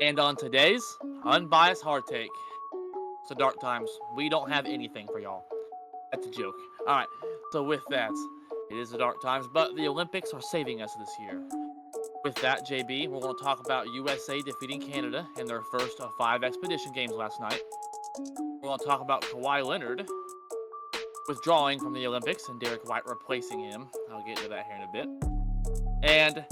And on today's Unbiased Hard Take, it's the dark times. We don't have anything for y'all. That's a joke. Alright, so with that, it is the dark times, but the Olympics are saving us this year. With that, JB, we're going to talk about USA defeating Canada in their first of 5 expedition games last night. We're going to talk about Kawhi Leonard withdrawing from the Olympics and Derek White replacing him. I'll get into that here in a bit. And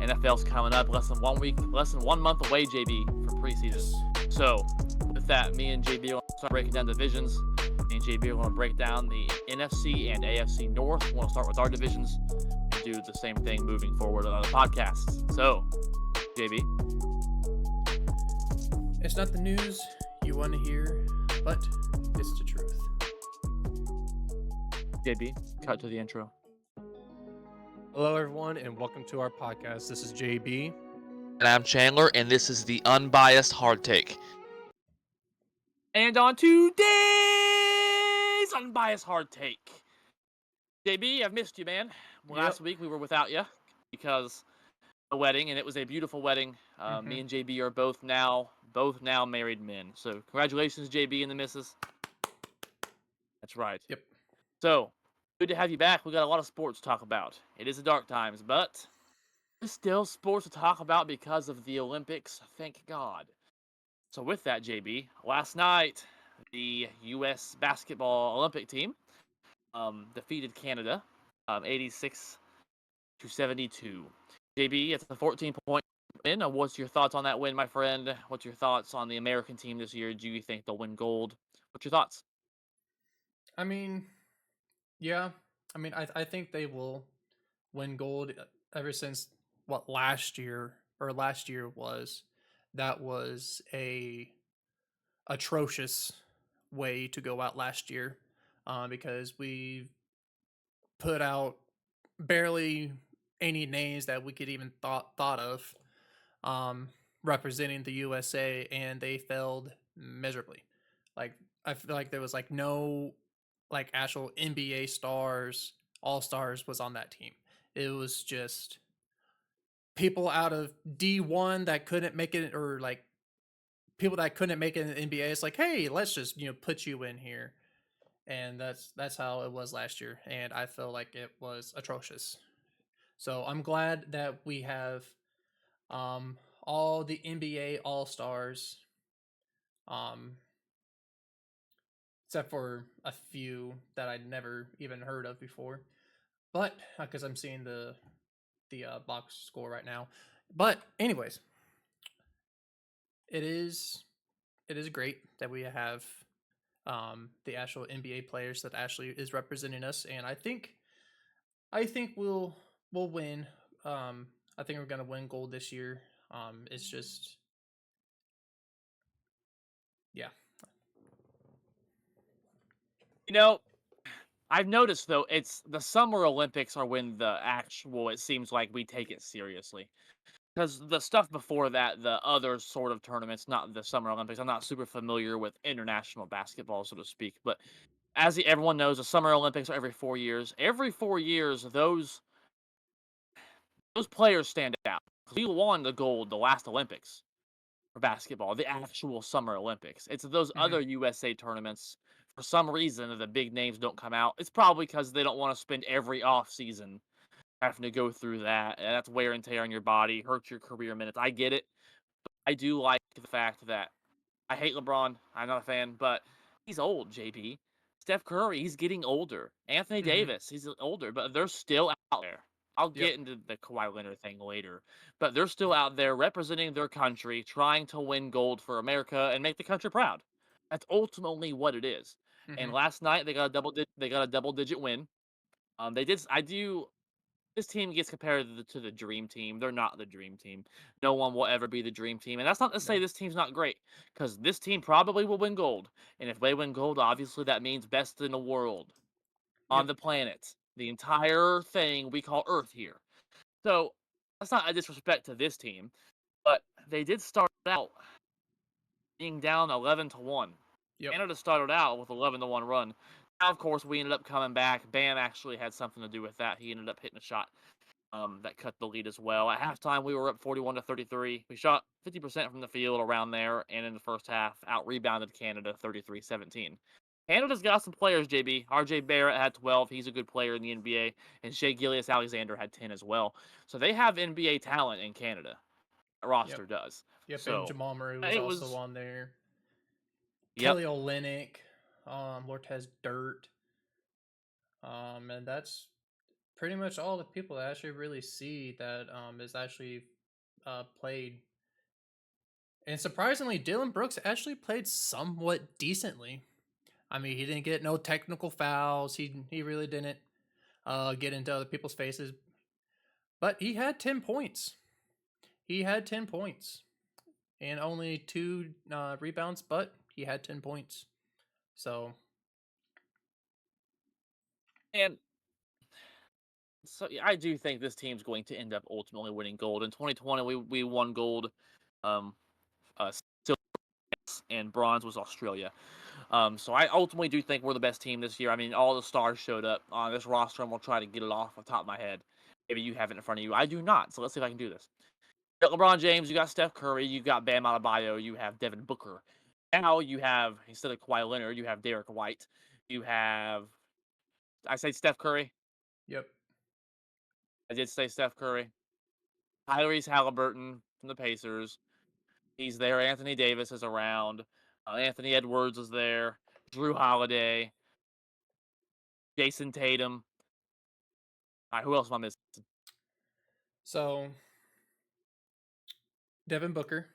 NFL's coming up less than 1 month away, JB, for preseason. So, with that, me and JB are going to start breaking down divisions. Me and JB are going to break down the NFC and AFC North. We're going to start with our divisions and do the same thing moving forward on the podcasts. So, JB. It's not the news you want to hear, but it's the truth. JB, cut to the intro. Hello, everyone, and welcome to our podcast. This is JB. And I'm Chandler, and this is the Unbiased Hard Take. And on today's Unbiased Hard Take, JB, I've missed you, man. Last week we were without you because the wedding, and it was a beautiful wedding. Me and JB are both now married men. So congratulations, JB and the missus. That's right. Yep. So good to have you back. We got a lot of sports to talk about. It is the dark times, but there's still sports to talk about because of the Olympics. Thank God. So with that, JB, last night the U.S. basketball Olympic team defeated Canada 86-72. JB, it's a 14-point win. What's your thoughts on that win, my friend? What's your thoughts on the American team this year? Do you think they'll win gold? What's your thoughts? I think they will win gold ever since last year was. That was a atrocious way to go out last year, because we put out barely any names that we could even thought of representing the USA, and they failed miserably. Like, I feel like there was no actual NBA stars, all stars was on that team. It was just people out of D1 that couldn't make it, or people that couldn't make it in the NBA. It's like, hey, let's just put you in here, and that's how it was last year, and I feel like it was atrocious. So I'm glad that we have all the NBA All Stars, except for a few that I'd never even heard of before. But because I'm seeing the box score right now. But anyways, it is great that we have the actual NBA players that actually is representing us, and I think we'll win. I think we're gonna win gold this year. It's just, yeah. I've noticed though, it's the Summer Olympics are when it seems like we take it seriously. Because the stuff before that, the other sort of tournaments, not the Summer Olympics, I'm not super familiar with international basketball, so to speak. But as everyone knows, the Summer Olympics are every 4 years. Every 4 years, those players stand out. We won the gold the last Olympics for basketball, the actual Summer Olympics. It's those other USA tournaments. For some reason, the big names don't come out. It's probably because they don't want to spend every off season having to go through that. And that's wear and tear on your body, hurts your career minutes. I get it. I do like the fact that I hate LeBron. I'm not a fan, but he's old, JB. Steph Curry, he's getting older. Anthony Davis, he's older, but they're still out there. I'll get into the Kawhi Leonard thing later, but they're still out there representing their country, trying to win gold for America and make the country proud. That's ultimately what it is. And last night they got a double digit win. They did. I do. This team gets compared to the dream team. They're not the dream team. No one will ever be the dream team. And that's not to say this team's not great, because this team probably will win gold. And if they win gold, obviously that means best in the world, on the planet, the entire thing we call Earth here. So that's not a disrespect to this team, but they did start out being down 11-1. Canada started out with 11-1 run. Now, of course, we ended up coming back. Bam actually had something to do with that. He ended up hitting a shot. that cut the lead as well. At halftime, we were up 41-33. We shot 50% from the field around there, and in the first half, out rebounded Canada 33-17. Canada's got some players, JB. RJ Barrett had 12. He's a good player in the NBA. And Shea Gilgeous-Alexander had 10 as well. So they have NBA talent in Canada. The Yep. roster does. Yep. And So Jamal Murray was it also was, on there. yep. Kelly Olynyk, Lortez Dirt, and that's pretty much all the people that actually really see that is actually played. And surprisingly, Dylan Brooks actually played somewhat decently. I mean, he didn't get no technical fouls. He really didn't get into other people's faces, but he had 10 points. He had 10 points and only two rebounds, but he had 10 points. So And so yeah, I do think this team's going to end up ultimately winning gold. In 2020, we won gold. Um, silver and bronze was Australia. So I ultimately do think we're the best team this year. I mean, all the stars showed up on this roster, and we'll try to get it off the top of my head. Maybe you have it in front of you. I do not. So let's see if I can do this. You got LeBron James, you got Steph Curry, you got Bam Adebayo, you have Devin Booker. Now you have, instead of Kawhi Leonard, you have Derek White. You have, I say Steph Curry. yep. I did say Steph Curry. Tyrese Halliburton from the Pacers. He's there. Anthony Davis is around. Anthony Edwards is there. Drew Holiday. Jason Tatum. All right, who else am I missing? So Devin Booker,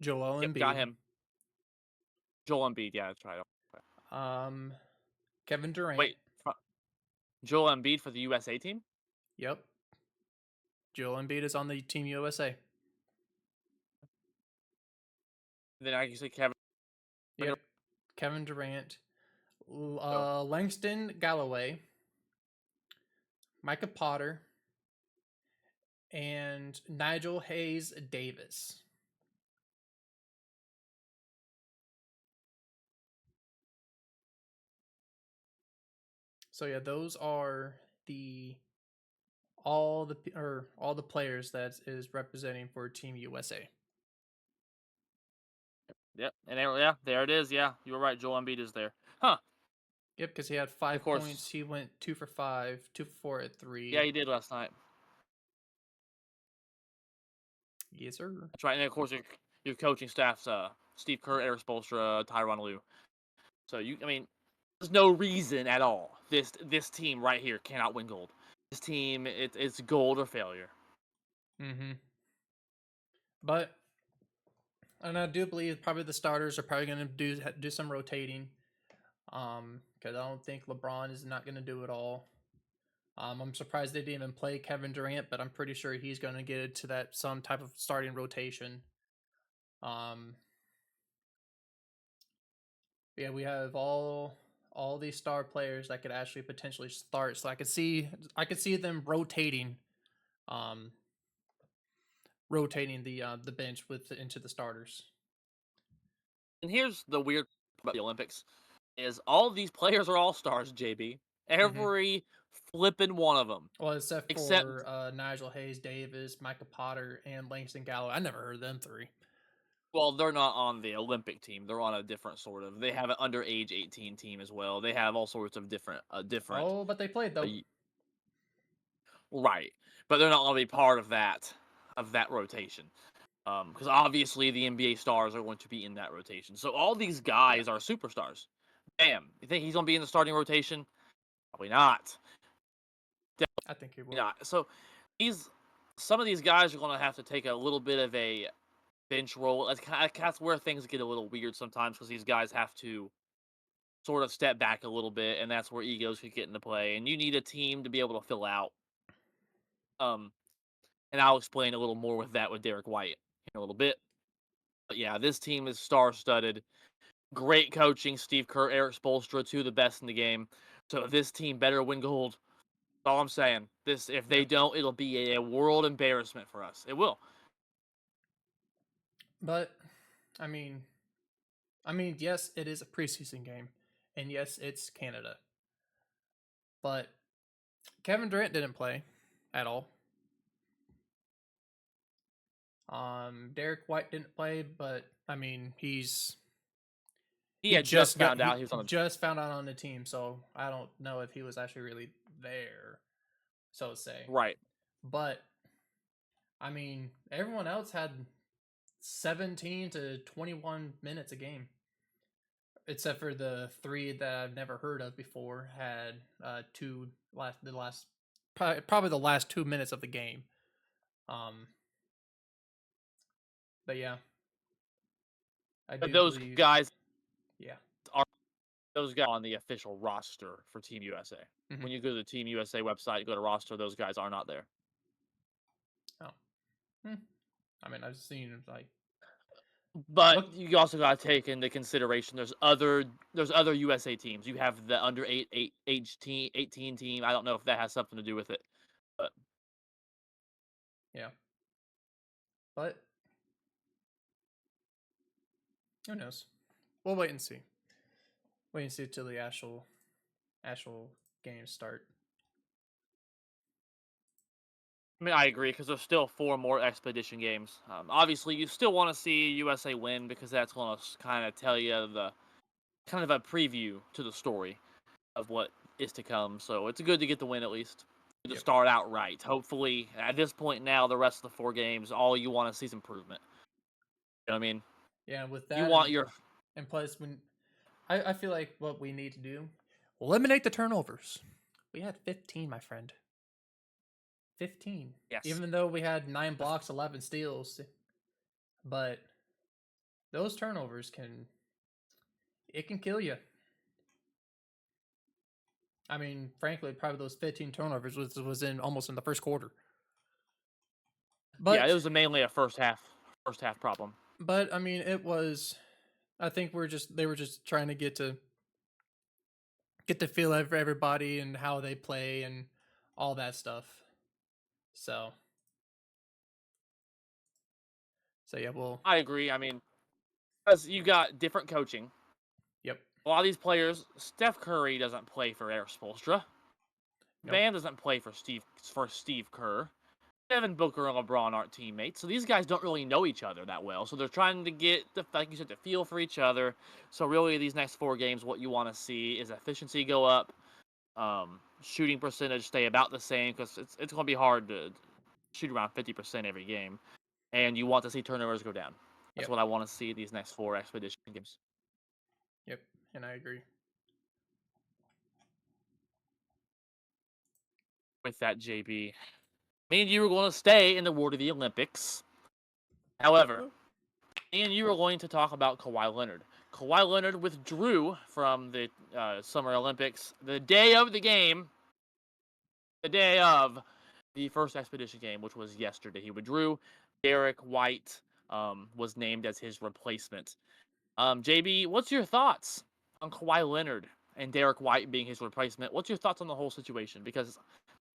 Joel Yep, got Embiid, him. Joel Embiid. Yeah, that's right. Okay. um, Kevin Durant. Wait, Joel Embiid for the USA team? Yep. Joel Embiid is on the Team USA. Then I can say Kevin Yep. Kevin Durant, Durant. Langston Galloway, Micah Potter, and Nigel Hayes Davis. So yeah, those are the all the players that is representing for Team USA. Yep, and yeah, there it is. Yeah, you were right. Joel Embiid is there. Huh? Yep, because he had Of 5 points. course. He went 2 for 5, 2 for 4 at Yeah, three. he did last night. Yes, sir. That's right. And of course, your coaching staff's Steve Kerr, Eric Spoelstra, Tyronn Lue. So I mean, there's no reason at all this team right here cannot win gold. This team, it's gold or failure. Mm-hmm. But and I do believe probably the starters are probably going to do some rotating. Because I don't think LeBron is not going to do it all. I'm surprised they didn't even play Kevin Durant, but I'm pretty sure he's going to get into that some type of starting rotation. Um, yeah, we have all these star players that could actually potentially start. So I could see them um, rotating the bench with into the starters. And here's the weird part about the Olympics is all of these players are all stars, JB. Mm-hmm. Every flipping one of them. Well, except Except, for Nigel Hayes Davis, Micah Potter, and Langston Galloway. I never heard of them three. well, they're not on the Olympic team. They're on a different sort of. They have an underage 18 team as well. They have all sorts of different. Oh, but they played though. Right, but they're not going to be part of that rotation. Because obviously the NBA stars are going to be in that rotation. So all these Yeah, guys are superstars. Damn, you think he's going to be in the starting rotation? Probably not. I think he will. Definitely not. So these some of these guys are going to have to take a little bit of a bench role. That's where things get a little weird sometimes because these guys have to sort of step back a little bit, and that's where egos could get into play. And you need a team to be able to fill out. Um, and I'll explain a little more with that with Derek White in a little bit. But yeah, this team is star-studded. Great coaching, Steve Kerr, Eric Spoelstra, two of the best in the game. So this team better win gold. That's all I'm saying. This, if they Yeah, don't, it'll be a world embarrassment for us. It will. but I mean, yes, it is a preseason game, and yes, it's Canada. But Kevin Durant didn't play. at all. Derek White didn't play, but I mean He had just found out he he was on the. just found out on the team, so I don't know if he was actually really there, so to say. Right. But I mean, everyone else had 17 to 21 minutes a game, except for the three that I've never heard of before had the last probably the last 2 minutes of the game. Um, but yeah, I But do those believe. guys Yeah. are those guys on the official roster for Team USA. Mm-hmm. When you go to the Team USA website, go to roster, those guys are not there. Oh. Hmm. I mean, I've seen like But look. you also got to take into consideration there's other USA teams. You have the under 18 team. I don't know if that has something to do with it. But Yeah, but who knows? We'll wait and see. Wait and see till the actual games start. I mean, I agree because there's still 4 more expedition games. Obviously, you still want to see USA win because that's going to kind of tell you the kind of a preview to the story of what is to come. So it's good to get the win at least. To Yep. start out right. Hopefully, at this point now, the rest of the 4 games, all you want to see is improvement. You know what I mean? Yeah, with You that want your and plus when I feel like what we need to do eliminate the turnovers. We had 15, my friend. 15. yes. Even though we had 9 blocks, 11 steals, but those turnovers can kill you. I mean, frankly, probably those 15 turnovers was in almost in the first quarter. Yeah, it But was mainly a first half problem. but I mean, it was. I think they were just trying to get the feel of everybody and how they play and all that stuff. So yeah, well, I agree. I mean, because you got different coaching. yep, A lot of these players, Steph Curry doesn't play for Eric Spoelstra. nope, Bam doesn't play for Steve Kerr. Devin Booker and LeBron aren't teammates, so these guys don't really know each other that well. So they're trying to get like you said, the feel for each other. So really, these next 4 games, what you want to see is efficiency go up, shooting percentage stay about the same because it's going to be hard to shoot around 50% every game, and you want to see turnovers go down. That's yep, what I want to see these next 4 expedition games. yep, and I agree. With that, JB, me and you were going to stay in the world of the Olympics. However, Oh, me and you were going to talk about Kawhi Leonard. Kawhi Leonard withdrew from the Summer Olympics the day of the game, the day of the first expedition game, which was yesterday. He withdrew. Derek White was named as his replacement. JB, what's your thoughts on Kawhi Leonard and Derek White being his replacement? What's your thoughts on the whole situation? Because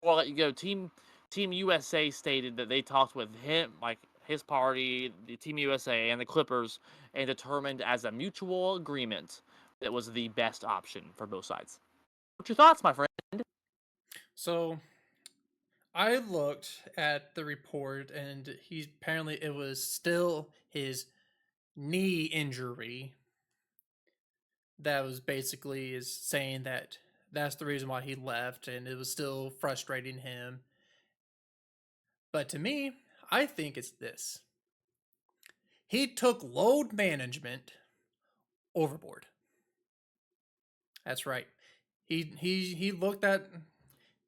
before I let you go, Team USA stated that they talked with him, like his party, the Team USA, and the Clippers, and determined as a mutual agreement that was the best option for both sides. What's your thoughts, my friend? so I looked at the report, and he apparently it was still his knee injury that was basically is saying that that's the reason why he left, and it was still frustrating him. But to me, I think it's this: he took load management overboard. That's right. He looked at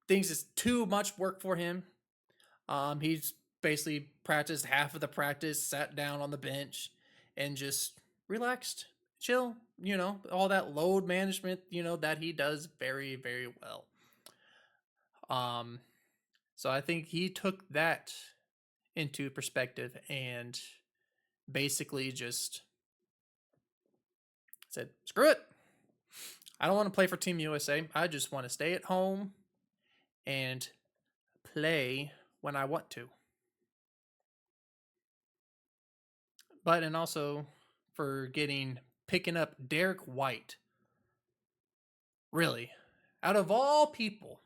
things as too much work for him. He's basically practiced half of the practice, sat down on the bench, and just relaxed, chill. All that load management. That he does very very well. Um, so I think he took that into perspective and basically just said, "Screw it. I don't want to play for Team USA. I just want to stay at home and play when I want to." But and also for picking up Derek White. Really, out of all people,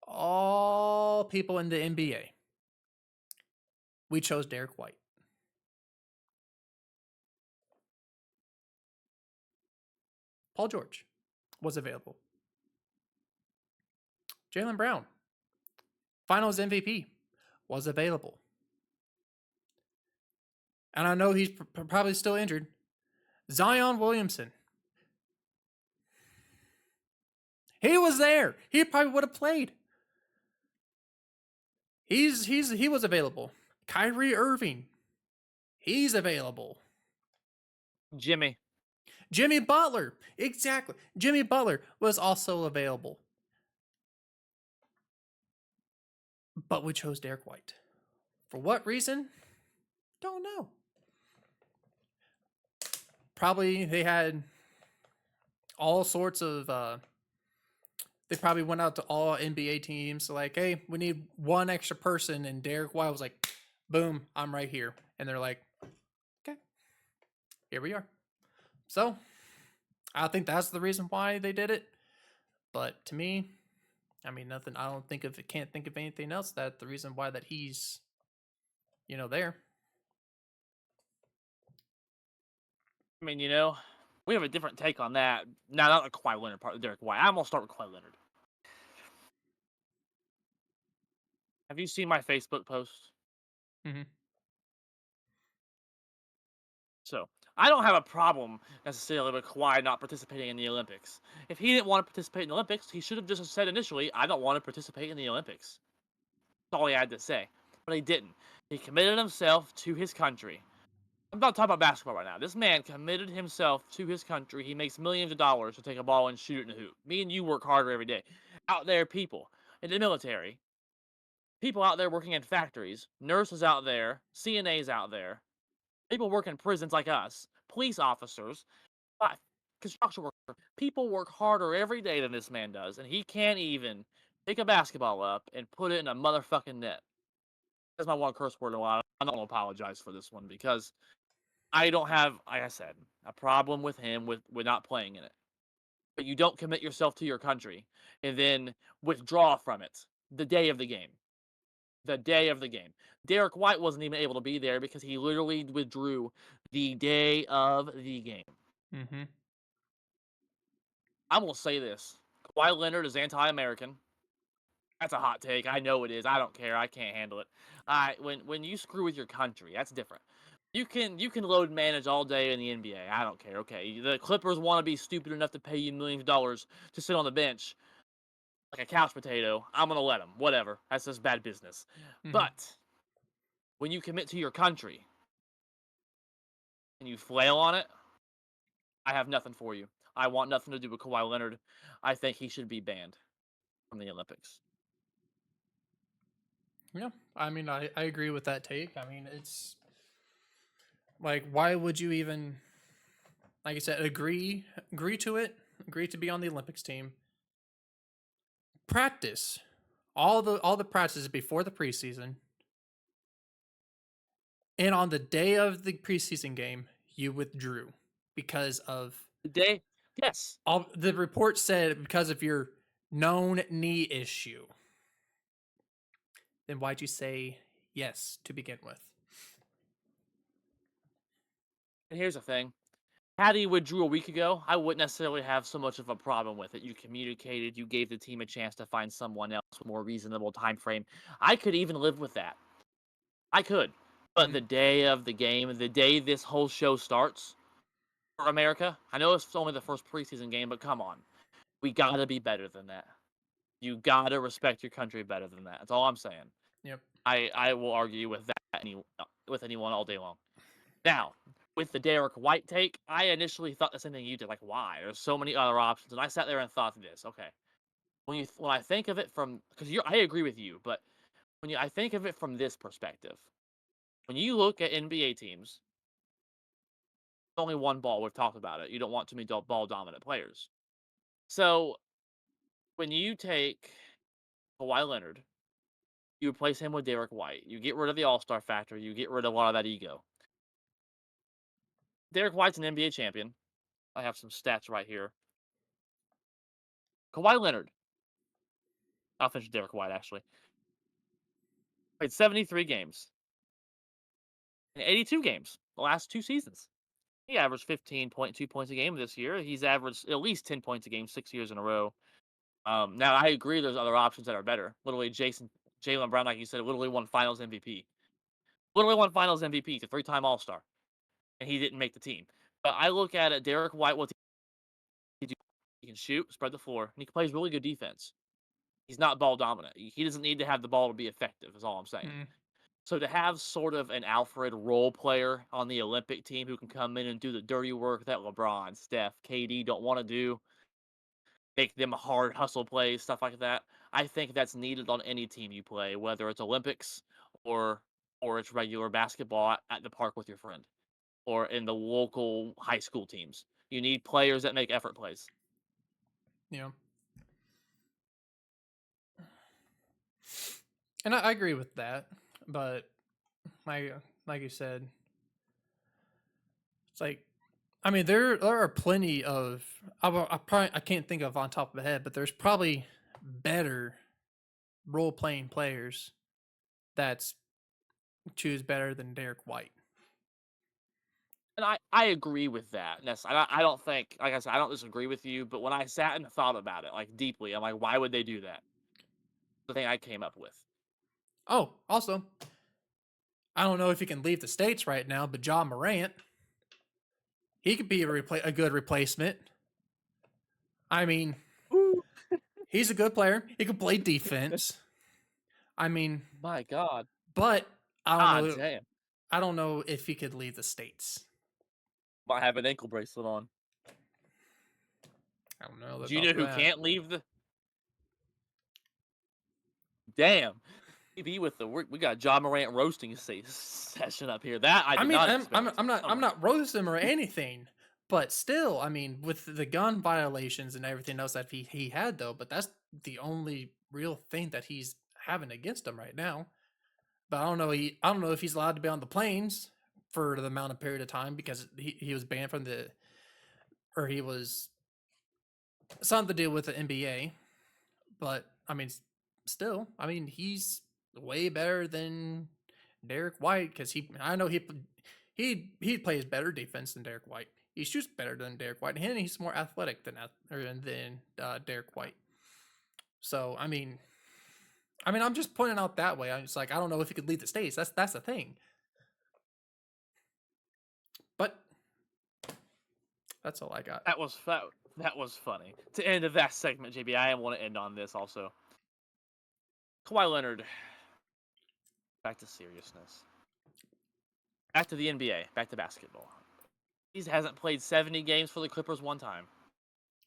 All people in the NBA, we chose Derek White. Paul George was available. Jaylen Brown, Finals MVP, was available. And I know he's probably still injured. Zion Williamson, he was there. He probably would have played. He was available. Kyrie Irving, he's available. Jimmy. Jimmy Butler, exactly. Jimmy Butler was also available. But we chose Derek White. For what reason? Don't know. Probably they had all sorts of they probably went out to all NBA teams like, hey, we need one extra person, and Derek White was like, boom, I'm right here. And they're like, okay, here we are. So I think that's the reason why they did it. But to me, I mean, nothing. I don't think of it. Can't think of anything else that the reason why that he's, there. I mean, we have a different take on that. Now, not the Kawhi Leonard part of Derek White. I'm gonna start with Kawhi Leonard. Have you seen my Facebook post? Mm-hmm. So I don't have a problem necessarily with Kawhi not participating in the Olympics. If he didn't want to participate in the Olympics, he should have just said initially, "I don't want to participate in the Olympics." That's all he had to say. But he didn't. He committed himself to his country. I'm not talking about basketball right now. This man committed himself to his country. He makes millions of dollars to take a ball and shoot it in a hoop. Me and you work harder every day. Out there, people in the military, people out there working in factories, nurses out there, CNAs out there, people work in prisons like us, police officers, construction workers. People work harder every day than this man does, and he can't even pick a basketball up and put it in a motherfucking net. That's my one curse word in a while. I'm not gonna apologize for this one because I don't have, like I said, a problem with him with not playing in it. But you don't commit yourself to your country and then withdraw from it the day of the game. The day of the game. Derek White wasn't even able to be there because he literally withdrew the day of the game. Mm-hmm. I will say this. Kawhi Leonard is anti-American. That's a hot take. I know it is. I don't care. I can't handle it. When you screw with your country, that's different. You can load manage all day in the NBA. I don't care. Okay, the Clippers want to be stupid enough to pay you millions of dollars to sit on the bench like a couch potato. I'm gonna let them. Whatever. That's just bad business. Mm-hmm. But when you commit to your country and you flail on it, I have nothing for you. I want nothing to do with Kawhi Leonard. I think he should be banned from the Olympics. Yeah, I mean, I agree with that take. I mean, it's like, why would you even, like I said, agree to it, agree to be on the Olympics team, practice all the practices before the preseason, and on the day of the preseason game, you withdrew because of The day, yes. all the report said because of your known knee issue. Then why'd you say yes to begin with? And here's the thing. Had he withdrew a week ago, I wouldn't necessarily have so much of a problem with it. You communicated, you gave the team a chance to find someone else with more reasonable time frame. I could even live with that. I could. But Mhm. the day of the game, the day this whole show starts for America, I know it's only the first preseason game, but come on. We gotta be better than that. You gotta respect your country better than that. That's all I'm saying. Yep. I will argue with that with anyone all day long. Now, with the Derek White take, I initially thought the same thing you did. Like, why? There's so many other options, and I sat there and thought this. Okay, when I think of it from, because I agree with you, but I think of it from this perspective, when you look at NBA teams, only one ball. We've talked about it. You don't want too many ball dominant players. So when you take Kawhi Leonard, you replace him with Derek White. You get rid of the All Star factor. You get rid of a lot of that ego. Derek White's an NBA champion. I have some stats right here. Kawhi Leonard I'll finish Derek White, actually. Played 73 games in 82 games the last 2 seasons. He averaged 15.2 points a game this year. He's averaged at least 10 points a game 6 years in a row. Now I agree there's other options that are better. Literally Jaylen Brown, like you said, literally won Finals MVP. Literally won Finals MVP. He's a 3-time All-Star, and he didn't make the team. But I look at it, Derek White, what he do? He can shoot, spread the floor, and he plays really good defense. He's not ball dominant. He doesn't need to have the ball to be effective, is all I'm saying. Mm, So to have sort of an Alfred role player on the Olympic team who can come in and do the dirty work that LeBron, Steph, KD don't want to do, make them hard hustle plays, stuff like that. I think that's needed on any team you play, whether it's Olympics or it's regular basketball at the park with your friend or in the local high school teams. You need players that make effort plays. yeah. And I agree with that, but like you said, it's like I mean there are plenty of I can't think of on top of my head, but there's probably better role playing players that's choose better than Derek White. And I agree with that. I don't think, like I said, I don't disagree with you. But when I sat and thought about it like deeply, I'm like, why would they do that? The thing I came up with. Oh, also, I don't know if he can leave the states right now, but John Morant, he could be a good replacement. I mean, Ooh, he's a good player. He can play defense. I mean, my God. but I don't God know. damn. I don't know if he could leave the states. Might have an ankle bracelet on. I don't know Do you about know who that. can't leave the? Damn. Maybe with the we got John Morant roasting session up here. That I I did mean, not I'm expect. I'm not Oh I'm my. not roasting him or anything, but still, I mean, with the gun violations and everything else that he had though, but that's the only real thing that he's having against him right now. But I don't know if he's allowed to be on the planes for the amount of period of time because he was banned from the or he was something to deal with the NBA. But I mean, still, I mean, he's way better than Derek White because I know he plays better defense than Derek White. He shoots better than Derek White, and he's more athletic than Derek White. So I mean, I'm just pointing out that way. I'm just like, I don't know if he could lead the states. That's the thing. But that's all I got. That was funny. To end of that segment, JB, I want to end on this also. Kawhi Leonard. Back to seriousness. Back to the NBA. Back to basketball. He hasn't played 70 games for the Clippers one time.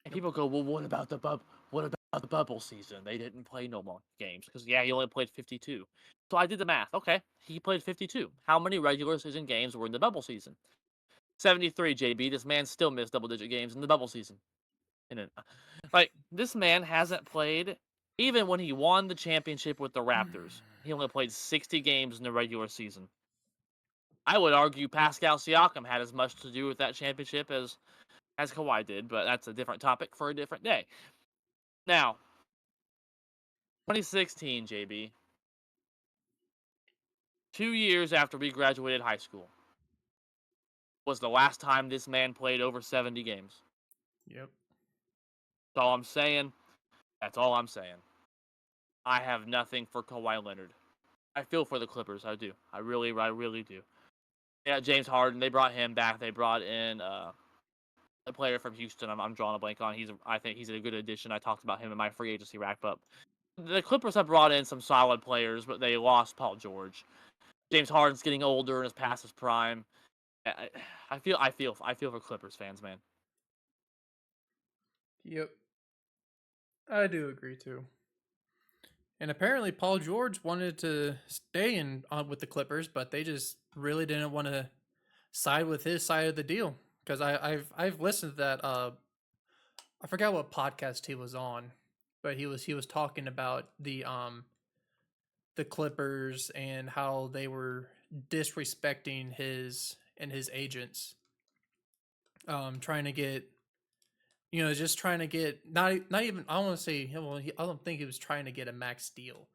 And Yep. people go, well, what about the bub? What about the bubble season? They didn't play no more games because yeah, he only played 52. So I did the math. Okay, he played 52. How many regular season games were in the bubble season? 73. JB. This man still missed double-digit games in the bubble season. And like this man hasn't played even when he won the championship with the Raptors. He only played 60 games in the regular season. I would argue Pascal Siakam had as much to do with that championship as Kawhi did, but that's a different topic for a different day. Now, 2016, JB, 2 years after we graduated high school, was the last time this man played over 70 games. Yep. That's all I'm saying. That's all I'm saying. I have nothing for Kawhi Leonard. I feel for the Clippers. I do. I really do. Yeah, James Harden. They brought him back. They brought in a player from Houston. I'm drawing a blank on. I think he's a good addition. I talked about him in my free agency wrap up. The Clippers have brought in some solid players, but they lost Paul George. James Harden's getting older and is past his prime. I feel for Clippers fans, man. Yep. I do agree too. And apparently, Paul George wanted to stay in with the Clippers, but they just really didn't want to side with his side of the deal. Because I've listened to that. I forgot what podcast he was on, but he was talking about the Clippers and how they were disrespecting his and his agents, trying to get just trying to get not even I don't want to say well, I don't think he was trying to get a max deal,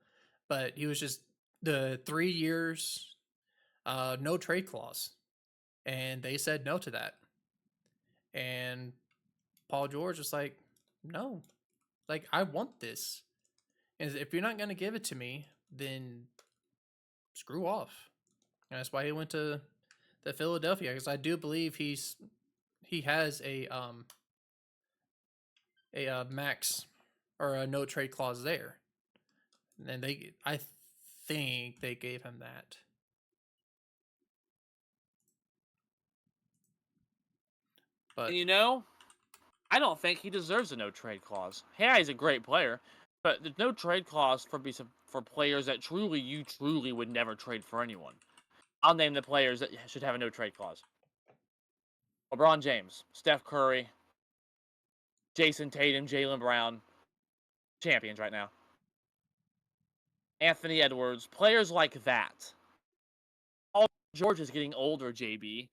but he was just the 3 years, no trade clause, and they said no to that. And Paul George was like, no, like I want this, and if you're not gonna give it to me, then screw off. And that's why he went to the Philadelphia because I do believe he has a max or a no trade clause there, and I think they gave him that. But And I don't think he deserves a no trade clause. Yeah, he's a great player, but there's no trade clause for players that you truly would never trade for anyone. I'll name the players that should have a no trade clause: LeBron James, Steph Curry, Jason Tatum, Jaylen Brown, champions right now. Anthony Edwards, players like that. Paul George is getting older, JB.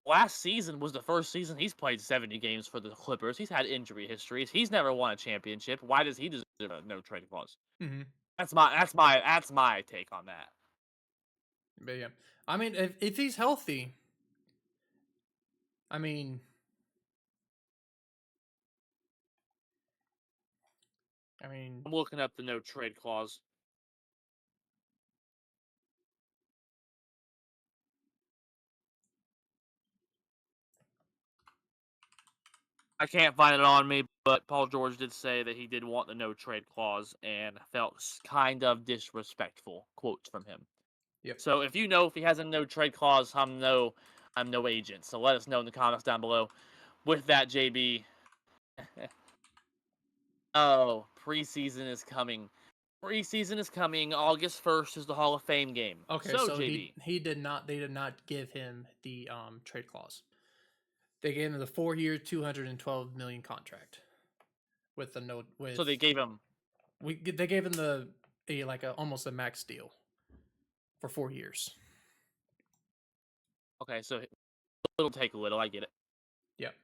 Last season was the first season he's played 70 games for the Clippers. He's had injury histories. He's never won a championship. Why does he deserve a no trade clause? mm-hmm. That's my take on that. But yeah, I mean, if he's healthy, I mean, I'm looking up the no trade clause. I can't find it on me, but Paul George did say that he did want the no trade clause and felt kind of disrespectful. Quotes from him. yep. So if you know if he has a no trade clause, I'm no agent. So let us know in the comments down below. With that, JB. Oh, preseason is coming. Preseason is coming. August 1st is the Hall of Fame game. Okay, So so JB. he did not. They did not give him the trade clause. They gave him the 4 year, 212 million contract with the note with. So they gave him. They gave him almost a max deal for 4 years. Okay, so it'll take a little. I get it. Yep.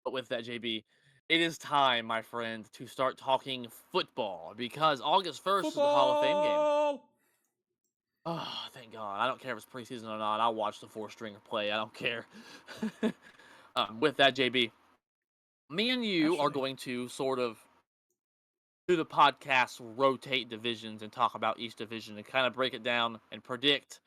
But with that, JB, it is time, my friend, to start talking football because August 1st is the Hall of Fame game. Oh, thank God. I don't care if it's preseason or not. I'll watch the four-stringer play. I don't care. With that, JB, me and you are going to sort of do the podcast, rotate divisions, and talk about each division and kind of break it down and predict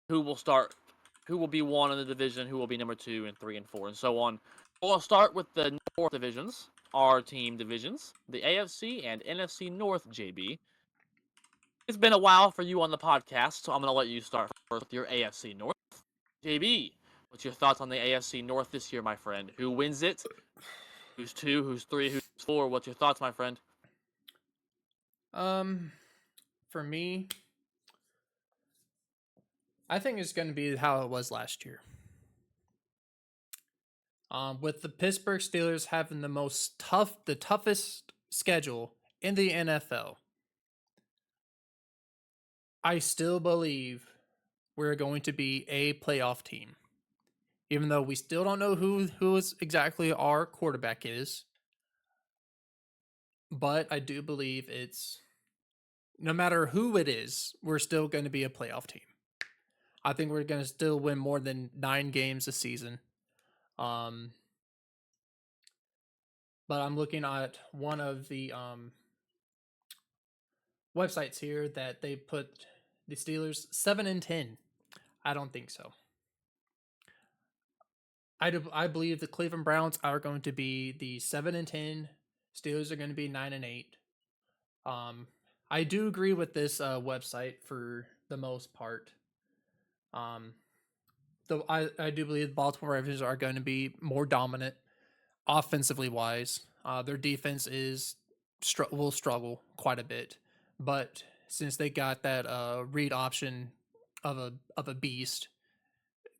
who will be one in the division, who will be number 2 and 3 and 4, and so on. We'll start with the North divisions, our team divisions, the AFC and NFC North, JB. It's been a while for you on the podcast, so I'm going to let you start first with your AFC North. JB, what's your thoughts on the AFC North this year, my friend? Who wins it? Who's 2? Who's 3? Who's 4? What's your thoughts, my friend? For me, I think it's going to be how it was last year. With the Pittsburgh Steelers having the toughest schedule in the NFL, I still believe we're going to be a playoff team, even though we still don't know who is exactly our quarterback is. But I do believe it's no matter who it is, we're still going to be a playoff team. I think we're going to still win more than 9 games a season. But I'm looking at one of the websites here that they put the Steelers 7-10. I don't think so. I believe the Cleveland Browns are going to be the 7-10. Steelers are going to be 9-8. I do agree with this website for the most part. Though I do believe the Baltimore Ravens are going to be more dominant offensively wise. Their defense will struggle quite a bit, but since they got that read option of a beast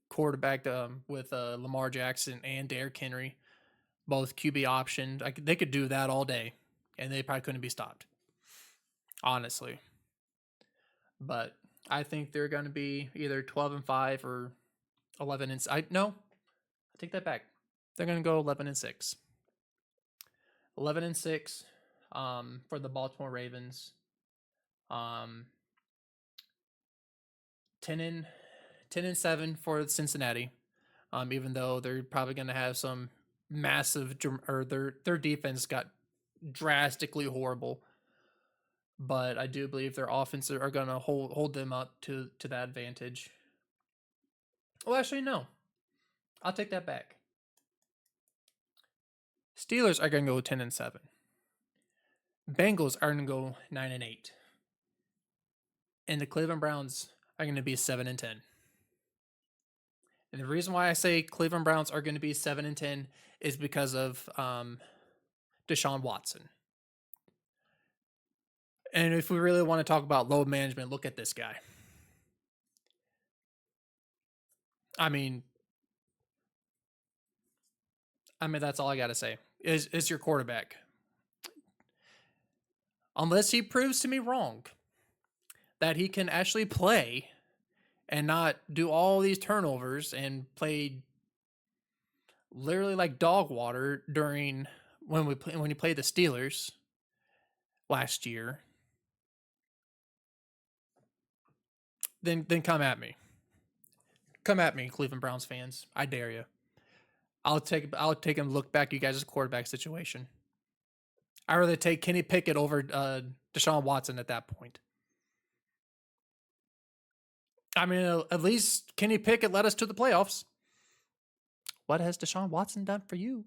quarterback with Lamar Jackson and Derrick Henry, both QB optioned, they could do that all day, and they probably couldn't be stopped. Honestly, but I think they're going to be either 12-5 or 11 and I take that back. They're going to go 11-6. 11-6 for the Baltimore Ravens. 10 and 10-7 for Cincinnati. Even though they're probably going to have some massive, or their defense got drastically horrible, but I do believe their offense are going to hold them up to that advantage. Well, actually, no, I'll take that back. Steelers are going to go 10-7. Bengals are going to go 9-8, and the Cleveland Browns are going to be 7-10. And the reason why I say Cleveland Browns are going to be 7-10 is because of Deshaun Watson. And if we really want to talk about load management, look at this guy. I mean, that's all I got to say. Is your quarterback. Unless he proves to me wrong that he can actually play and not do all these turnovers and play literally like dog water during when he played the Steelers last year, then come at me. Come at me, Cleveland Browns fans. I dare you. I'll take a look back at you guys' quarterback situation. I'd rather take Kenny Pickett over Deshaun Watson at that point. I mean, at least Kenny Pickett led us to the playoffs. What has Deshaun Watson done for you?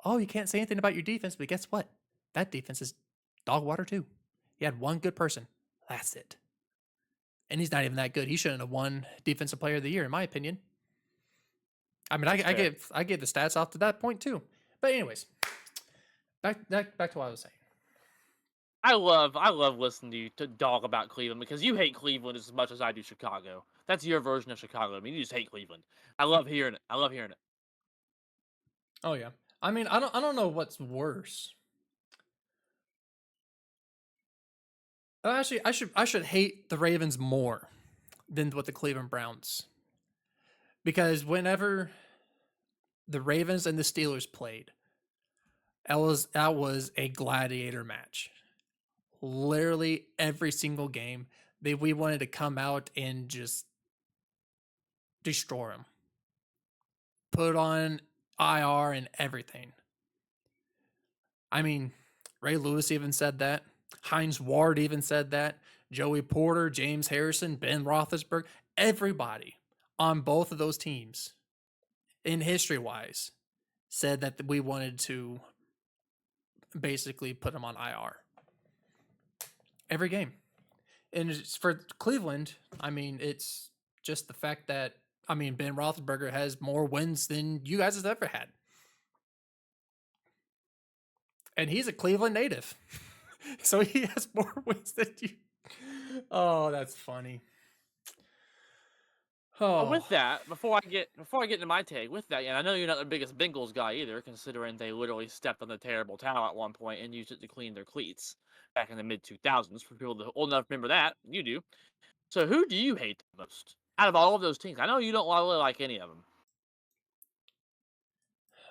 Oh, you can't say anything about your defense, but guess what? That defense is dog water too. He had one good person. That's it. And he's not even that good. He shouldn't have won Defensive Player of the Year, in my opinion. I mean, I gave the stats off to that point too. But anyways, back to what I was saying. I love listening to you to dog about Cleveland because you hate Cleveland as much as I do Chicago. That's your version of Chicago. I mean, you just hate Cleveland. I love hearing it. Oh yeah. I mean, I don't know what's worse. Actually, I should hate the Ravens more than what the Cleveland Browns. Because whenever the Ravens and the Steelers played, that was a gladiator match. Literally every single game, we wanted to come out and just destroy them. Put on IR and everything. I mean, Ray Lewis even said that. Hines Ward even said that. Joey Porter, James Harrison, Ben Roethlisberger, everybody on both of those teams, in history-wise, said that we wanted to basically put them on IR. Every game. And for Cleveland, I mean, it's just the fact that, I mean, Ben Roethlisberger has more wins than you guys have ever had. And he's a Cleveland native. So he has more wins than you. Oh, that's funny. Oh. With that, before I get into my take, with that, and I know you're not the biggest Bengals guy either, considering they literally stepped on the terrible towel at one point and used it to clean their cleats back in the mid 2000s. For people that old enough to remember that, you do. So who do you hate the most out of all of those teams? I know you don't really like any of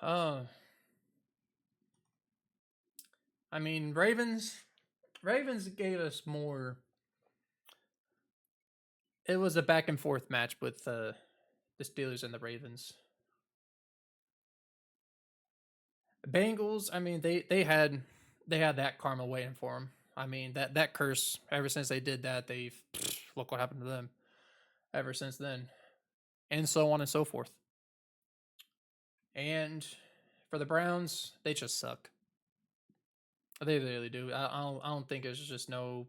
them. I mean, Ravens gave us more. It was a back and forth match with the Steelers and the Ravens. Bengals, I mean, they had that karma waiting for them. I mean, that curse, ever since they did that, look what happened to them ever since then. And so on and so forth. And for the Browns, they just suck. They really do. I don't think there's just no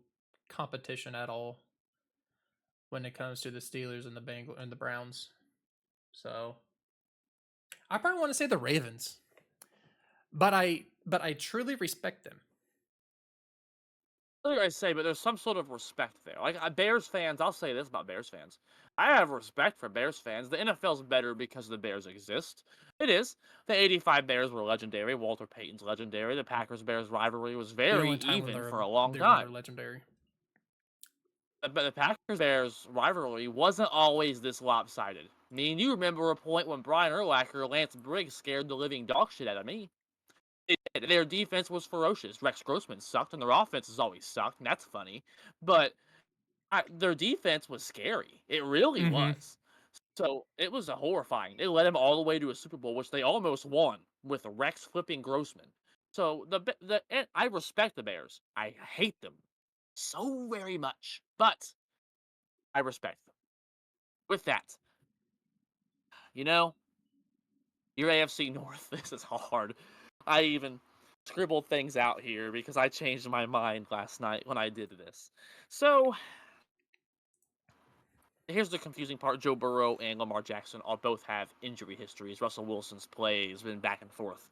competition at all when it comes to the Steelers and the Browns. So I probably want to say the Ravens. But I truly respect them. I say, but there's some sort of respect there. Like Bears fans, I'll say this about Bears fans. I have respect for Bears fans. The NFL's better because the Bears exist. It is. The 85 Bears were legendary. Walter Payton's legendary. The Packers-Bears rivalry was very even for a long time. Legendary. the Packers-Bears rivalry wasn't always this lopsided. I mean, you remember a point when Brian Urlacher, Lance Briggs scared the living dog shit out of me. Their defense was ferocious. Rex Grossman sucked, and their offense has always sucked, and that's funny. But their defense was scary. It really Mm-hmm. was. So it was a horrifying. It led them all the way to a Super Bowl, which they almost won with Rex flipping Grossman. So and I respect the Bears. I hate them so very much, but I respect them. With that, you know, your AFC North. This is hard. I even scribbled things out here because I changed my mind last night when I did this. So here's the confusing part. Joe Burrow and Lamar Jackson all both have injury histories. Russell Wilson's play has been back and forth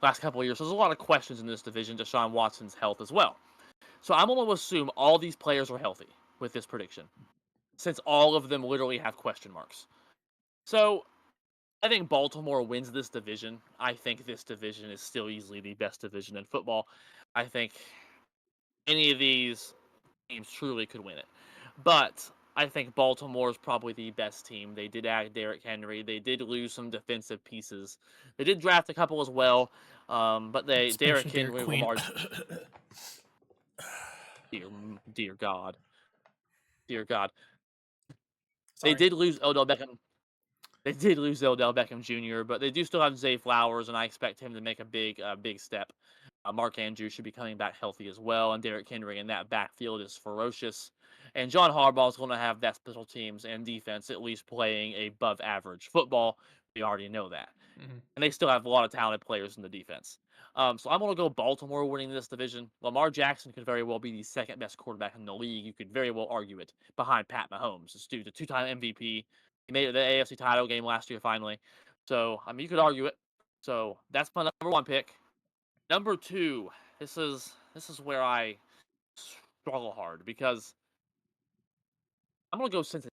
last couple of years. So there's a lot of questions in this division. Deshaun Watson's health as well. So I'm going to assume all these players are healthy with this prediction, since all of them literally have question marks. So I think Baltimore wins this division. I think this division is still easily the best division in football. I think any of these teams truly could win it. But I think Baltimore is probably the best team. They did add Derrick Henry. They did lose some defensive pieces. They did draft a couple as well. But Derrick Especially Derek Henry, Queen. Lamar, dear God, dear God. They Sorry. did lose Odell Beckham. They did lose Odell Beckham Jr., but they do still have Zay Flowers, and I expect him to make a big step. Mark Andrews should be coming back healthy as well, and Derrick Henry in that backfield is ferocious. And John Harbaugh is going to have that special teams and defense at least playing above average football. We already know that. Mm-hmm. And they still have a lot of talented players in the defense. So I'm going to go Baltimore winning this division. Lamar Jackson could very well be the second best quarterback in the league. You could very well argue it behind Pat Mahomes. This dude's a two-time MVP. He made it to the AFC title game last year finally. So, I mean, you could argue it. So that's my number one pick. Number two, this is where I struggle hard because I'm gonna go Cincinnati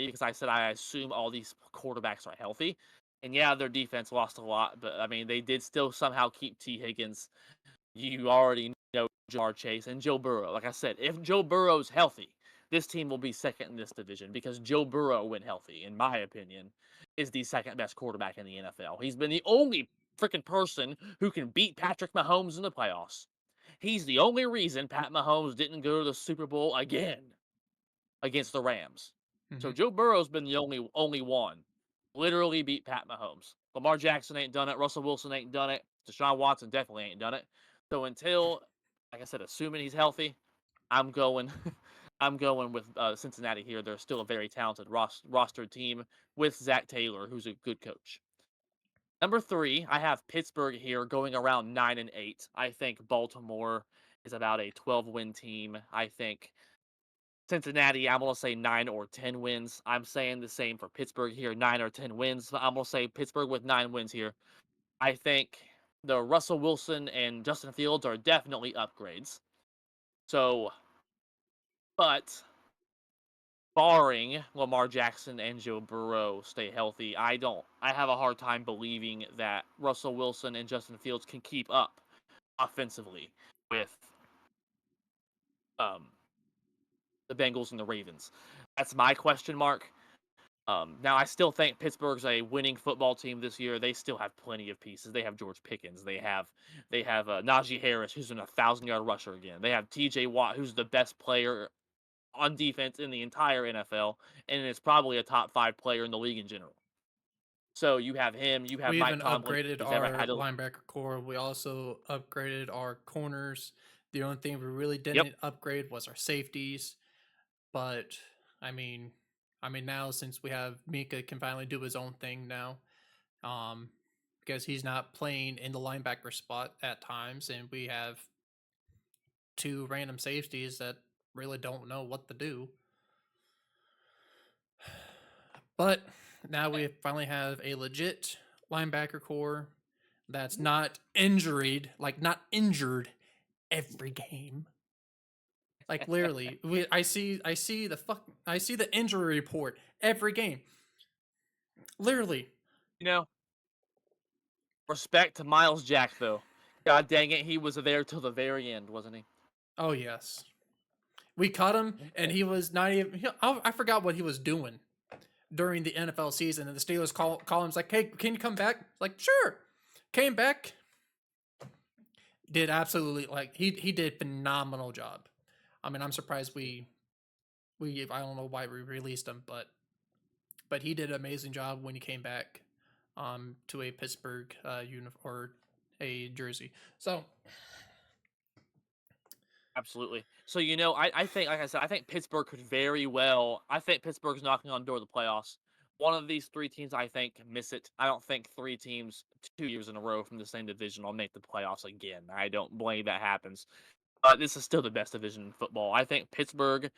because I said I assume all these quarterbacks are healthy. And yeah, their defense lost a lot, but I mean they did still somehow keep T. Higgins. You already know Jamar Chase and Joe Burrow. Like I said, if Joe Burrow's healthy, this team will be second in this division because Joe Burrow, when healthy, in my opinion, is the second best quarterback in the NFL. He's been the only freaking person who can beat Patrick Mahomes in the playoffs. He's the only reason Pat Mahomes didn't go to the Super Bowl again against the Rams. Mm-hmm. So Joe Burrow's been the only one. Literally beat Pat Mahomes. Lamar Jackson ain't done it. Russell Wilson ain't done it. Deshaun Watson definitely ain't done it. So until, like I said, assuming he's healthy, I'm going. I'm going with Cincinnati here. They're still a very talented rostered team with Zach Taylor, who's a good coach. Number three, I have Pittsburgh here going around 9-8. I think Baltimore is about a 12-win team. I think Cincinnati, I'm going to say 9 or 10 wins. I'm saying the same for Pittsburgh here, 9 or 10 wins. I'm going to say Pittsburgh with 9 wins here. I think the Russell Wilson and Justin Fields are definitely upgrades. So, but barring Lamar Jackson and Joe Burrow stay healthy, I have a hard time believing that Russell Wilson and Justin Fields can keep up offensively with um, the Bengals and the Ravens. That's my question mark. Now, I still think Pittsburgh's a winning football team this year. They still have plenty of pieces. They have George Pickens. They have Najee Harris, who's an 1,000-yard rusher again. They have T.J. Watt, who's the best player on defense in the entire NFL, and is probably a top 5 player in the league in general. So you have him. You have We Mike even Tomlin, upgraded who's never our had a. linebacker core. We also upgraded our corners. The only thing we really Yep. didn't upgrade was our safeties. But I mean, now since we have Mika can finally do his own thing now, um, because he's not playing in the linebacker spot at times, and we have two random safeties that really don't know what to do. But now we finally have a legit linebacker core that's not injured, like not injured every game. Like literally, I see the injury report every game. Literally. You know, respect to Miles Jack though. God dang it, he was there till the very end, wasn't he? Oh yes. We cut him, and Okay. he was not even. I forgot what he was doing during the NFL season, and the Steelers call him like, "Hey, can you come back?" Like, sure. Came back, did absolutely like he did phenomenal job. I mean, I'm surprised we I don't know why we released him, but he did an amazing job when he came back to a Pittsburgh or a jersey. So Absolutely. So I think, like I said, I think Pittsburgh could very well. I think Pittsburgh's knocking on the door of the playoffs. One of these three teams, I think, can miss it. I don't think three teams 2 years in a row from the same division will make the playoffs again. I don't believe that happens. But this is still the best division in football. I think Pittsburgh.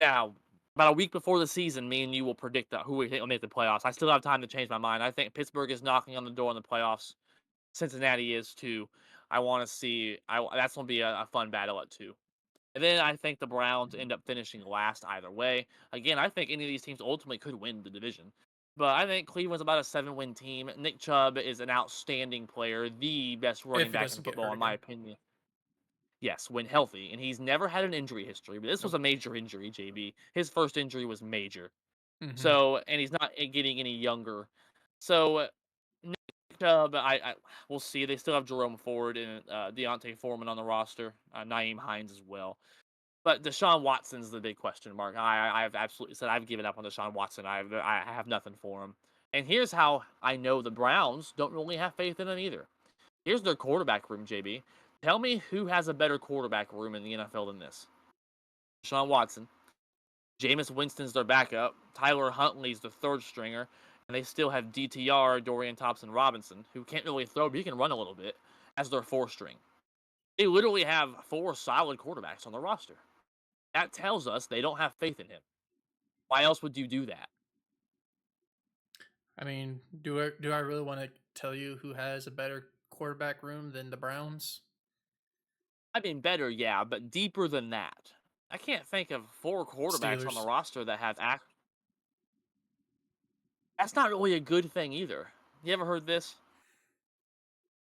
Now, about a week before the season, me and you will predict who we think will make the playoffs. I still have time to change my mind. I think Pittsburgh is knocking on the door in the playoffs. Cincinnati is too. I want to see. That's gonna be a fun battle at two. And then I think the Browns end up finishing last either way. Again, I think any of these teams ultimately could win the division. But I think Cleveland's about a 7-win team. Nick Chubb is an outstanding player, the best running if he back in doesn't get hurt football, in my again, opinion. Yes, when healthy. And he's never had an injury history, but this was nope. a major injury, JB. His first injury was major. Hmm. So, and he's not getting any younger. So, Nick Chubb, we'll see. They still have Jerome Ford and Deontay Foreman on the roster, Naeem Hines as well. But Deshaun Watson's the big question mark. I've absolutely said I've given up on Deshaun Watson. I have nothing for him. And here's how I know the Browns don't really have faith in him either. Here's their quarterback room, JB. Tell me who has a better quarterback room in the NFL than this? Deshaun Watson. Jameis Winston's their backup. Tyler Huntley's the third stringer. And they still have DTR, Dorian Thompson Robinson, who can't really throw, but he can run a little bit, as their fourth string. They literally have four solid quarterbacks on their roster. That tells us they don't have faith in him. Why else would you do that? I mean, do I really want to tell you who has a better quarterback room than the Browns? I mean, better, yeah, but deeper than that. I can't think of four quarterbacks on the Steelers. roster that have act. That's not really a good thing either. You ever heard this?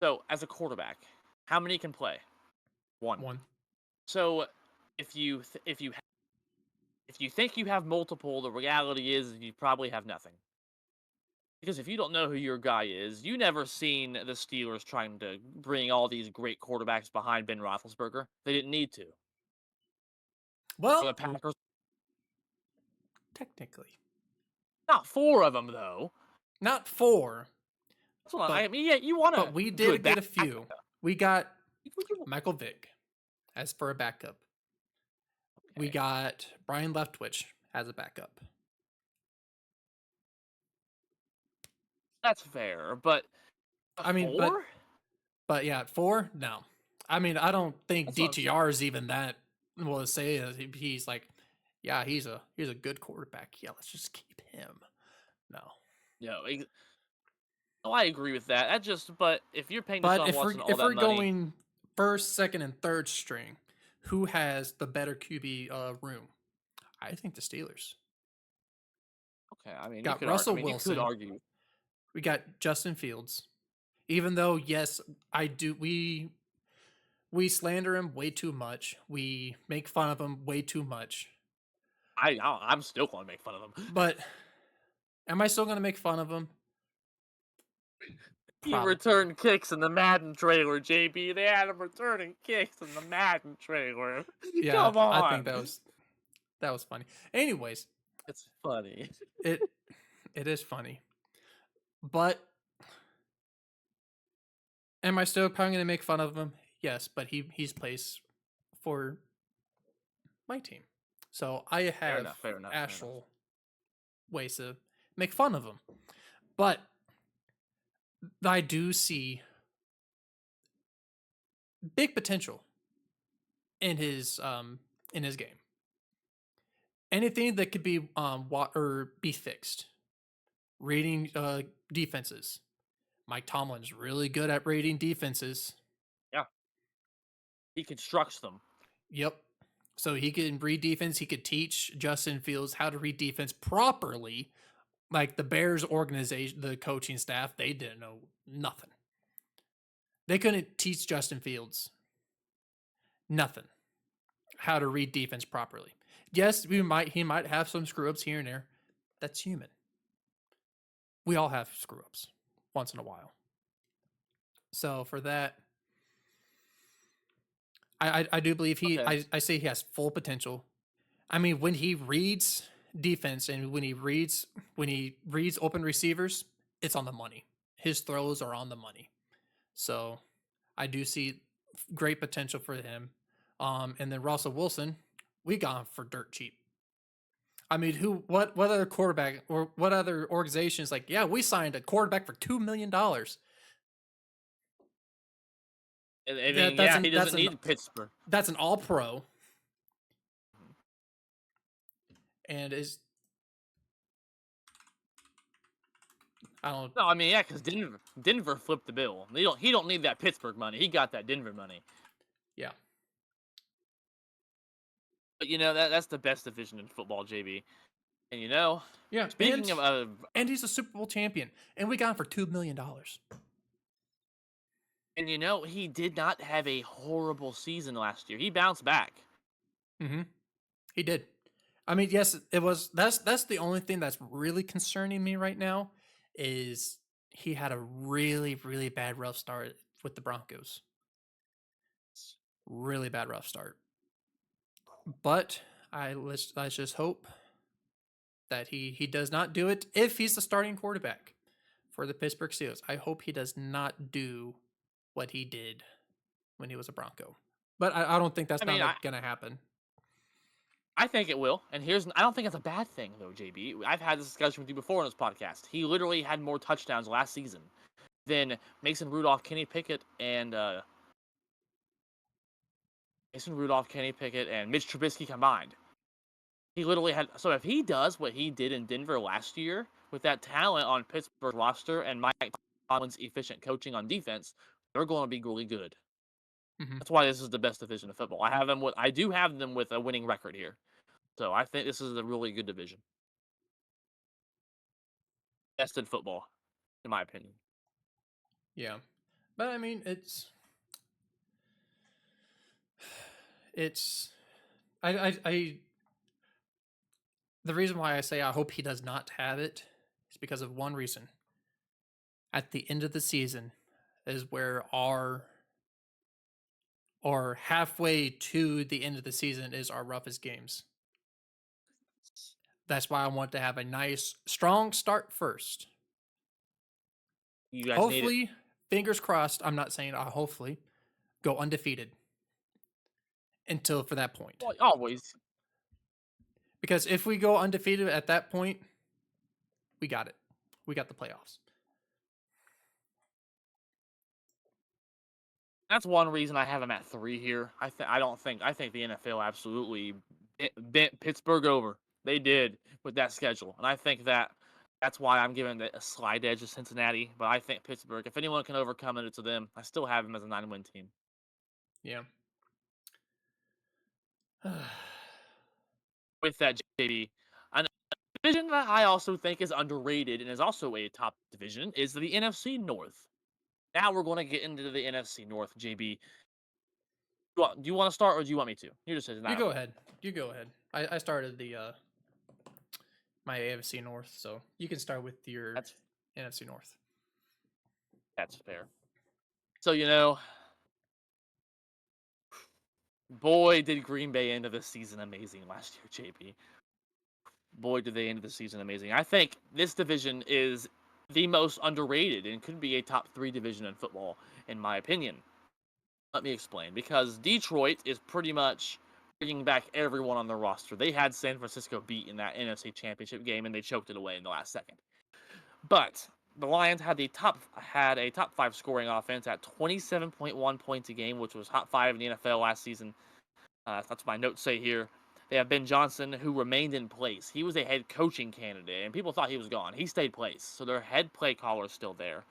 So, as a quarterback, how many can play? One. One. So, if you th- if you think you have multiple, the reality is you probably have nothing. Because if you don't know who your guy is, you never seen the Steelers trying to bring all these great quarterbacks behind Ben Roethlisberger. They didn't need to. Or the Well, Packers, technically, not four of them though. not four, That's what but I mean. Yeah, you want a we did good get back. a few. We got Would you- Michael Vick as for a backup. We Okay, got Brian Leftwich as a backup. that's fair, but I mean, but four? but yeah, at four, no. I mean, I don't think That's what I'm saying. DTR is even that. Well, to say that he's like, yeah, he's a good quarterback. Yeah, let's just keep him. No, No, no, I agree with that. That just, but if you're paying but Deshaun Watson all if that we're money, going first, second, and third string, who has the better QB room? I think the Steelers. okay. I mean, you Got could argue. I Russell mean, you could Wilson. argue. We got Justin Fields. Even though, yes, I do we slander him way too much. We make fun of him way too much. I'm still going to make fun of them. But am I still going to make fun of him? He Probably. returned kicks in the Madden trailer, JB. They had him returning kicks in the Madden trailer. Yeah, Come I think on. that was funny. Anyways, It's funny. it it is funny. But am I still probably going to make fun of him? Yes, but he's plays for my team. So I Fair have enough. Fair enough. Fair enough. actual ways to make fun of him. But I do see big potential in his game. Anything that could be or be fixed. Reading defenses. Mike Tomlin's really good at reading defenses. Yeah. He constructs them. Yep. So he can read defense. He could teach Justin Fields how to read defense properly. Like the Bears organization, the coaching staff, they didn't know nothing. They couldn't teach Justin Fields nothing. how to read defense properly. Yes, he might have some screw ups here and there. That's human. We all have screw ups once in a while. So for that, I do believe Okay. I say he has full potential. I mean, when he reads defense and when he reads open receivers, it's on the money. His throws are on the money. So I do see great potential for him. And then Russell Wilson, we got him for dirt cheap. I mean, what other quarterback or what other organization is like, yeah, we signed a quarterback for $2 million. I mean, yeah, he doesn't need Pittsburgh. That's an all pro and is I don't No, I mean, yeah, because Denver flipped the bill. He don't need that Pittsburgh money. He got that Denver money. yeah. But that's the best division in football, JB. And Yeah, speaking of and he's a Super Bowl champion, and we got him for $2 million. and he did not have a horrible season last year. He bounced back. Mm-hmm. He did. I mean, yes, it was. That's the only thing that's really concerning me right now is he had a really really bad rough start with the Broncos. Really bad rough start. But let's just hope that he does not do it if he's the starting quarterback for the Pittsburgh Steelers. I hope he does not do what he did when he was a Bronco. But I don't think that's I mean, not going to happen. I think it will. And I don't think it's a bad thing though, JB. I've had this discussion with you before on this podcast. He literally had more touchdowns last season than Mason Rudolph, Kenny Pickett, and Mitch Trubisky combined. He literally had. So if he does what he did in Denver last year with that talent on Pittsburgh roster and Mike Tomlin's efficient coaching on defense, they're going to be really good. Mm-hmm. That's why this is the best division of football. I do have them with a winning record here. So I think this is a really good division. Best in football, in my opinion. Yeah. But I mean, it's I the reason why I say I hope he does not have it is because of one reason. At the end of the season is where or halfway to the end of the season is our roughest games. That's why I want to have a nice strong start first. You guys need it. Hopefully, fingers crossed, I'm not saying hopefully go undefeated until for that point. Well, always. Because if we go undefeated at that point, we got it. We got the playoffs. That's one reason I have him at 3 here. I think the NFL absolutely bent Pittsburgh over. They did with that schedule, and I think that's why I'm giving it a slight edge to Cincinnati. But I think Pittsburgh, if anyone can overcome it, it's them. I still have them as a 9-win team. Yeah. With that, JB, a division that I also think is underrated and is also a top division is the NFC North. Now we're going to get into the NFC North, JB. Do you want to start or do you want me to? You just said You go ahead. You go ahead. I started the my AFC North, so you can start with your NFC North. That's fair. So boy, did Green Bay end of the season amazing last year, JB. Boy, did they end the season amazing. I think this division is the most underrated and could be a top 3 division in football, in my opinion. Let me explain. Because Detroit is pretty much bringing back everyone on their roster. They had San Francisco beat in that NFC Championship game, and they choked it away in the last second. But the Lions had a top 5 scoring offense at 27.1 points a game, which was top 5 in the NFL last season. That's what my notes say here. They have Ben Johnson, who remained in place. He was a head coaching candidate, and people thought he was gone. He stayed place, so their head play caller is still there.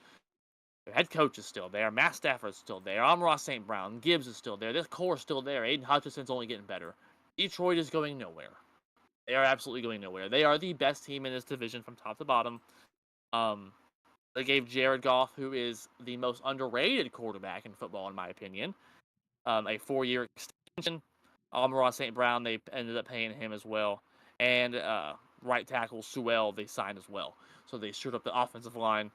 Their head coach is still there. Matt Stafford's still there. Amon-Ra St. Brown. Gibbs is still there. This core is still there. Aiden Hutchinson's only getting better. Detroit is going nowhere. They are absolutely going nowhere. They are the best team in this division from top to bottom. They gave Jared Goff, who is the most underrated quarterback in football, in my opinion, a 4-year extension. Amon-Ra St. Brown, they ended up paying him as well. And right tackle Sewell, they signed as well. So they shored up the offensive line.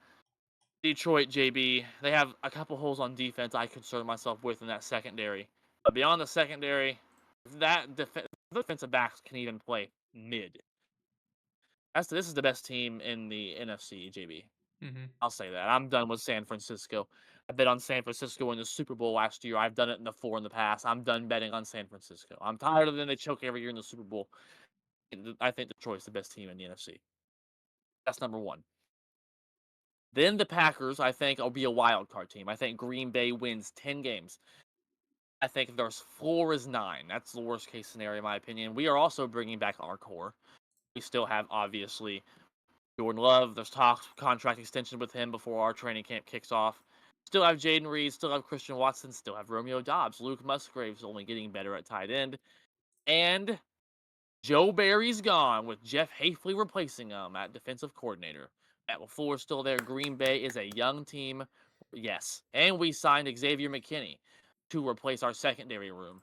Detroit, JB, they have a couple holes on defense I concern myself with in that secondary. But beyond the secondary, that defensive backs can even play mid. This is the best team in the NFC, JB. Mm-hmm. I'll say that. I'm done with San Francisco. I bet on San Francisco in the Super Bowl last year. I've done it in the 4 in the past. I'm done betting on San Francisco. I'm tired of them. They choke every year in the Super Bowl. I think Detroit's the best team in the NFC. That's number one. Then the Packers, I think, will be a wild card team. I think Green Bay wins 10 games. I think their floor is 9. That's the worst case scenario, in my opinion. We are also bringing back our core. We still have, obviously, Jordan Love. There's talks contract extension with him before our training camp kicks off. Still have Jaden Reed. Still have Christian Watson. Still have Romeo Dobbs. Luke Musgrave's only getting better at tight end. And Joe Barry's gone with Jeff Hafley replacing him at defensive coordinator. Matt LaFleur still there. Green Bay is a young team. Yes. And we signed Xavier McKinney to replace our secondary room.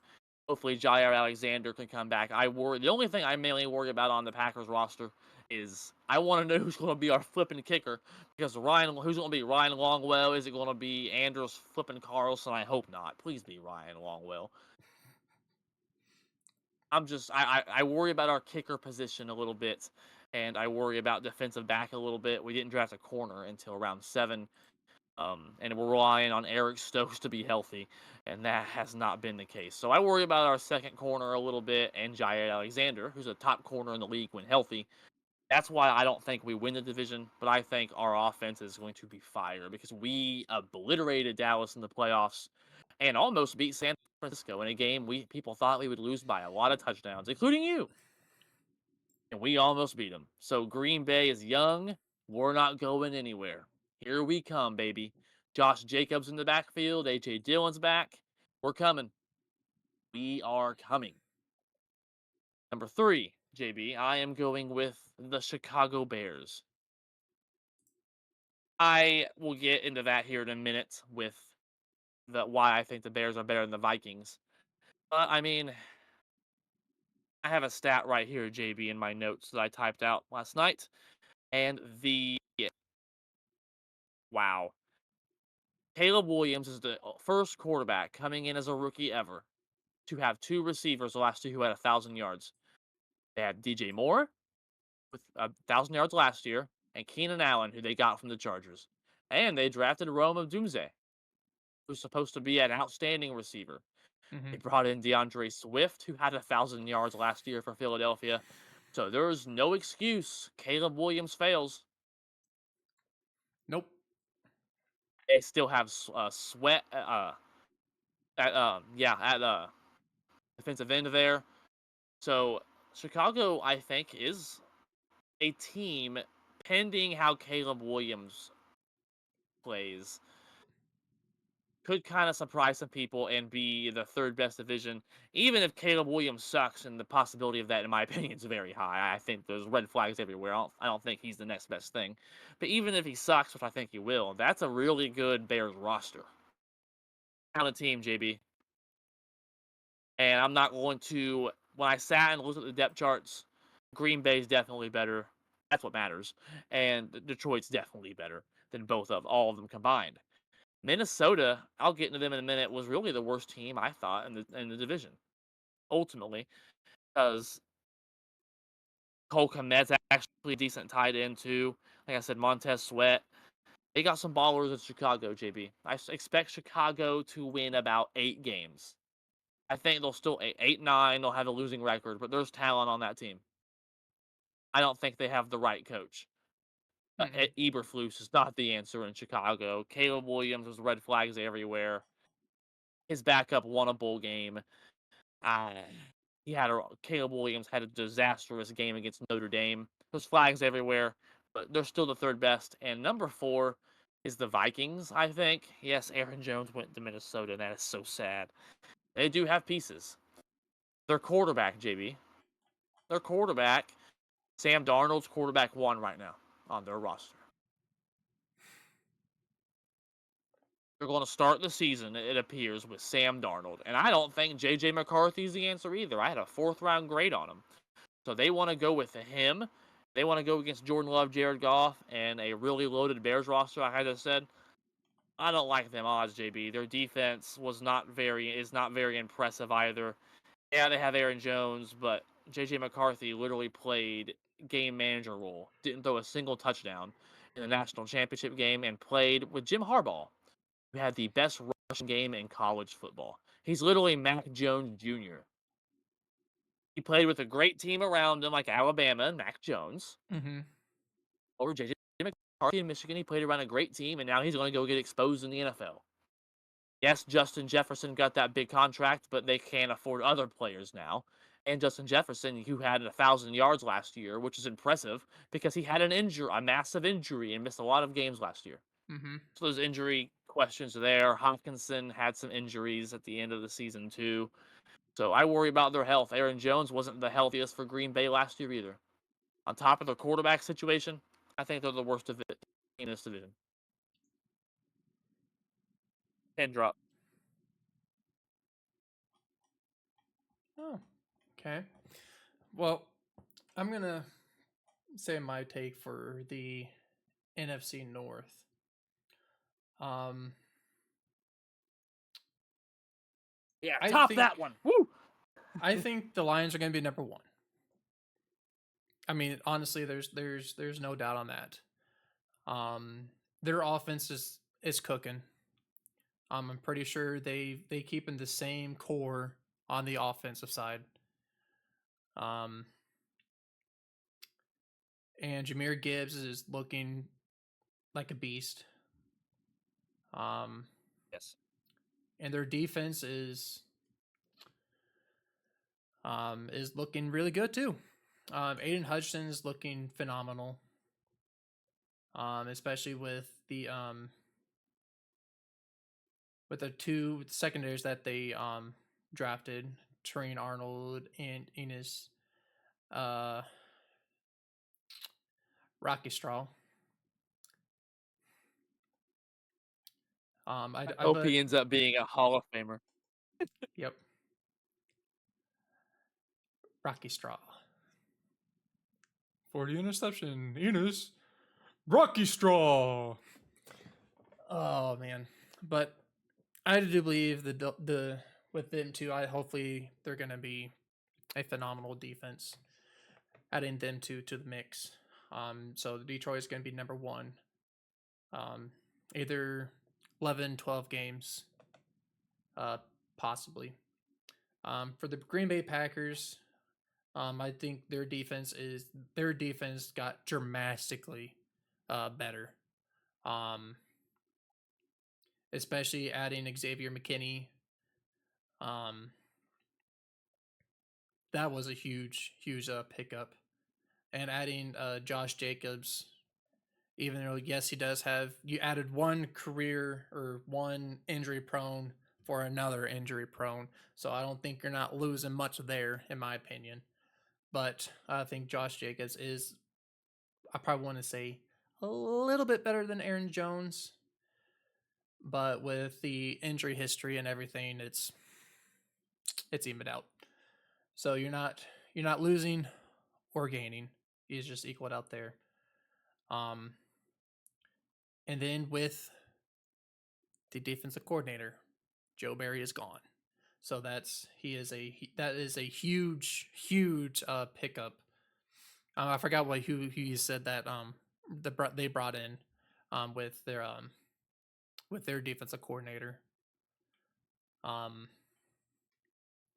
Hopefully Jair Alexander can come back. The only thing I mainly worry about on the Packers roster is I want to know who's going to be our flipping kicker, because who's going to be Ryan Longwell? Is it going to be Andrews flipping Carlson? I hope not. Please be Ryan Longwell. I worry about our kicker position a little bit, and I worry about defensive back a little bit. We didn't draft a corner until round 7, and we're relying on Eric Stokes to be healthy, and that has not been the case. So I worry about our second corner a little bit, and Jair Alexander, who's a top corner in the league when healthy. That's why I don't think we win the division, but I think our offense is going to be fire because we obliterated Dallas in the playoffs and almost beat San Francisco in a game people thought we would lose by a lot of touchdowns, including you. And we almost beat them. So Green Bay is young. We're not going anywhere. Here we come, baby. Josh Jacobs in the backfield. AJ Dillon's back. We're coming. We are coming. Number 3, JB, I am going with the Chicago Bears. I will get into that here in a minute with why I think the Bears are better than the Vikings. But I mean, I have a stat right here, JB, in my notes that I typed out last night, and wow, Caleb Williams is the first quarterback coming in as a rookie ever to have 2 receivers the last 2 who had 1,000 yards. They had DJ Moore with 1,000 yards last year, and Keenan Allen, who they got from the Chargers, and they drafted Rome of Doomsday, who's supposed to be an outstanding receiver. Mm-hmm. They brought in DeAndre Swift, who had 1,000 yards last year for Philadelphia. So there's no excuse. Caleb Williams fails. Nope. They still have Sweat at defensive end there. So Chicago, I think, is a team, pending how Caleb Williams plays, could kind of surprise some people and be the 3rd best division, even if Caleb Williams sucks, and the possibility of that, in my opinion, is very high. I think there's red flags everywhere. I don't think he's the next best thing. But even if he sucks, which I think he will, that's a really good Bears roster. On the team, JB. And I'm not going to, when I sat and looked at the depth charts, Green Bay's definitely better. That's what matters. And Detroit's definitely better than all of them combined. Minnesota, I'll get into them in a minute, was really the worst team I thought in the division, ultimately, because Cole Kmet's actually a decent tight end too. Like I said, Montez Sweat. They got some ballers in Chicago, JB. I expect Chicago to win about 8 games. I think they'll still 8-9. They'll have a losing record, but there's talent on that team. I don't think they have the right coach. Mm-hmm. Eberflus is not the answer in Chicago. Caleb Williams was red flags everywhere. His backup won a bowl game. Uh, Caleb Williams had a disastrous game against Notre Dame. There's flags everywhere, but they're still the 3rd best. And number 4 is the Vikings, I think. Yes, Aaron Jones went to Minnesota, and that is so sad. They do have pieces. Their quarterback, JB. Their quarterback, Sam Darnold's quarterback 1 right now on their roster. They're going to start the season, it appears, with Sam Darnold. And I don't think J.J. McCarthy's the answer either. I had a fourth round grade on him. So they want to go with him. They want to go against Jordan Love, Jared Goff, and a really loaded Bears roster, like I just said. I don't like them odds, JB. Their defense is not very impressive either. Yeah, they have Aaron Jones, but J.J. McCarthy literally played game manager role. Didn't throw a single touchdown in the national championship game and played with Jim Harbaugh, who had the best rushing game in college football. He's literally Mac Jones Jr. He played with a great team around him, like Alabama and Mac Jones, Mm-hmm. over J.J. McCarthy in Michigan. He played around a great team, and now he's going to go get exposed in the NFL. Yes, Justin Jefferson got that big contract, but they can't afford other players now. And Justin Jefferson, who had 1,000 yards last year, which is impressive because he had a massive injury, and missed a lot of games last year. Mm-hmm. So those injury questions are there. Hopkinson had some injuries at the end of the season too. So I worry about their health. Aaron Jones wasn't the healthiest for Green Bay last year either. On top of the quarterback situation, I think they're the worst of it in this division. Pin drop. Oh, okay. Well, I'm gonna say my take for the NFC North. Um, Yeah, I top think that one. Woo! I think the Lions are gonna be number one. I mean, honestly, there's no doubt on that. Um, their offense is cooking. I'm pretty sure they keep in the same core on the offensive side. Um, and Jameer Gibbs is looking like a beast. Um, Yes. and their defense is looking really good too. Aiden Hutchinson is looking phenomenal. Especially with the two secondaries that they drafted, Terrain Arnold and Enos uh, Rocky Straw. I I hope but he ends up being a Hall of Famer. Yep, Rocky Straw for the interception. Enos Rocky Straw. Oh man, but I do believe the with them too. I hopefully they're gonna be a phenomenal defense, adding them to the mix. So Detroit is gonna be number one. Either 11, 12 games, uh, possibly. For the Green Bay Packers, I think their defense got dramatically better. Um, Especially adding Xavier McKinney. Um, that was a huge pickup, and adding Josh Jacobs. Even though yes, he does have you added one career or one injury prone for another injury prone, so I don't think you're not losing much there, in my opinion. But I think Josh Jacobs is, I probably want to say, a little bit better than Aaron Jones, but with the injury history and everything, it's evened out. So you're not losing or gaining. He's just equaled out there. Um, and then with the defensive coordinator, Joe Barry is gone. So that is a huge pickup. I forgot who you said that they brought in with their defensive coordinator. Um,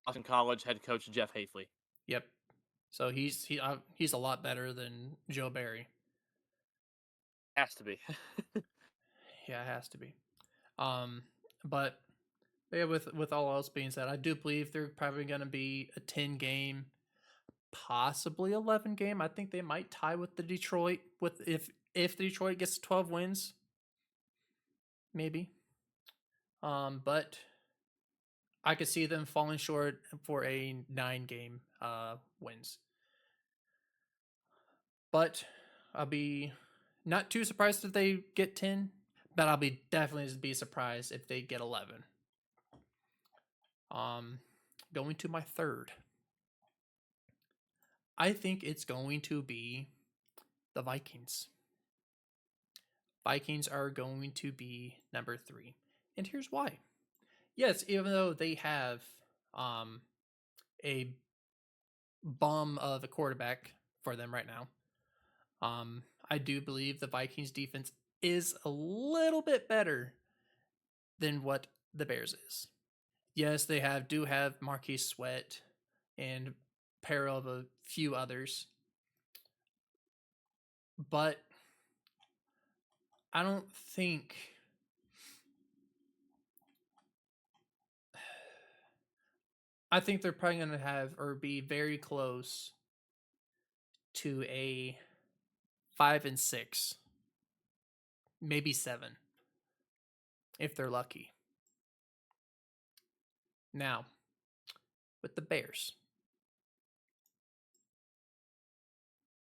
Boston College head coach Jeff Hafley. yep. So he's a lot better than Joe Barry. Has to be. Yeah, it has to be. Um, but yeah, with all else being said, I do believe they're probably going to be a 10 game, possibly 11 game. I think they might tie with the Detroit with if Detroit gets 12 wins, maybe. But I could see them falling short for a 9 game wins. But I'll be not too surprised if they get 10, but I'll be definitely be surprised if they get 11. Um, Going to my third, I think it's going to be the Vikings. Vikings are going to be number 3, and here's why. Yes, even though they have um, a bum of a quarterback for them right now, I do believe the Vikings defense is a little bit better than what the Bears is. Yes, they do have Marquise Sweat and pair of a few others, but I don't think I think they're probably going to have or be very close to a 5-6, maybe 7 if they're lucky. Now, with the Bears,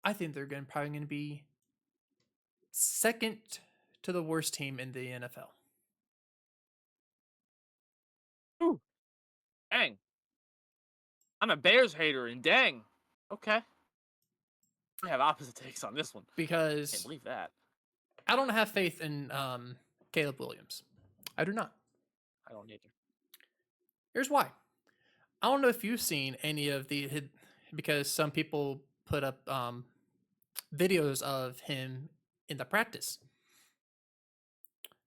I think they're probably going to be second to the worst team in the NFL. Ooh, dang. I'm a Bears hater, and dang. Okay. I have opposite takes on this one. Can't Because believe that. I don't have faith in Caleb Williams. I do not. I don't either. Here's why. I don't know if you've seen any of because some people put up videos of him in the practice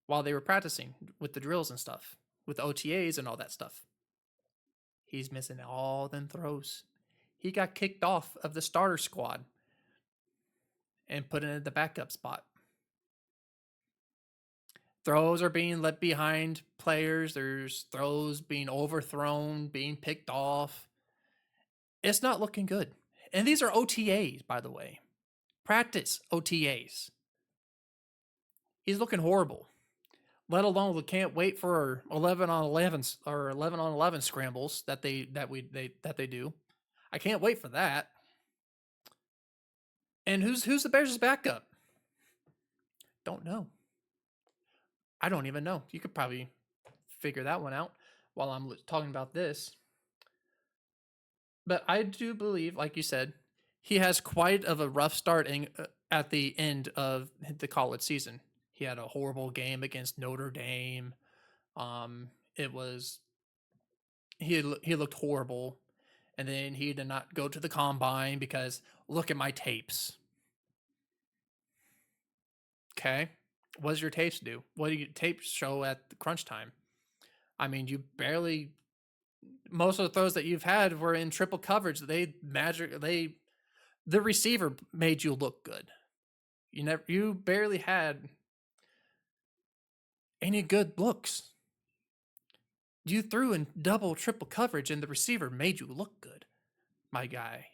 while they were practicing with the drills and stuff, with the OTAs and all that stuff. He's missing all them throws. He got kicked off of the starter squad and put in the backup spot. Throws are being let behind players. There's throws being overthrown, being picked off. It's not looking good. And these are OTAs, by the way. Practice OTAs. He's looking horrible. Let alone we can't wait for 11 on 11s or 11 on 11 scrambles that they do. I can't wait for that. And who's the Bears' backup? Don't know. I don't even know. You could probably figure that one out while I'm talking about this. But I do believe, like you said, he has quite of a rough start at the end of the college season. He had a horrible game against Notre Dame. It was he looked horrible, and then he did not go to the combine because look at my tapes. Okay, what does your tapes do? What do your tapes show at the crunch time? I mean, you barely. Most of the throws that you've had were in triple coverage. The receiver made you look good. You barely had any good looks. You threw in double, triple coverage, and the receiver made you look good, my guy.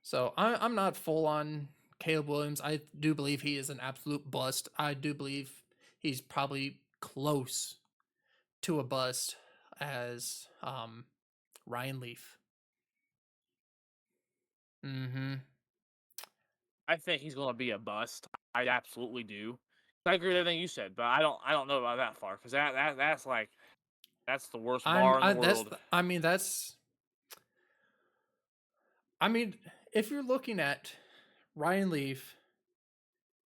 So I'm not full on Caleb Williams. I do believe he is an absolute bust. I do believe he's probably close to a bust as Ryan Leaf. Mm-hmm. I think he's going to be a bust. I absolutely do. I agree with everything you said, but I don't know about that far because that's the worst bar in the world. If you're looking at Ryan Leaf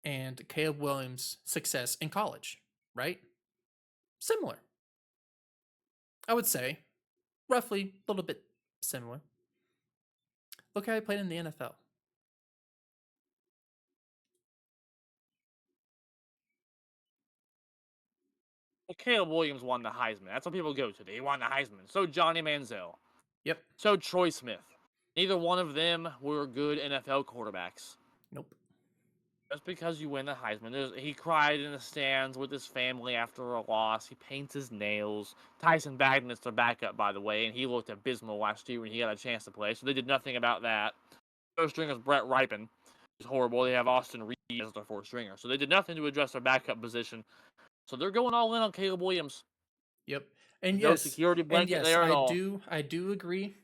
and Caleb Williams' success in college, right? Similar. I would say roughly a little bit similar. Look how he played in the NFL. Well, Caleb Williams won the Heisman. That's what people go to. He won the Heisman. So Johnny Manziel. Yep. So Troy Smith. Neither one of them were good NFL quarterbacks. Nope. Just because you win the Heisman. He cried in the stands with his family after a loss. He paints his nails. Tyson Bagden is their backup, by the way, and he looked abysmal last year when he got a chance to play. So they did nothing about that. Third string is Brett Ripon. He's horrible. They have Austin Reed as their fourth stringer. So they did nothing to address their backup position. So they're going all in on Caleb Williams. Yep. And no yes, security blanket there at all. I do agree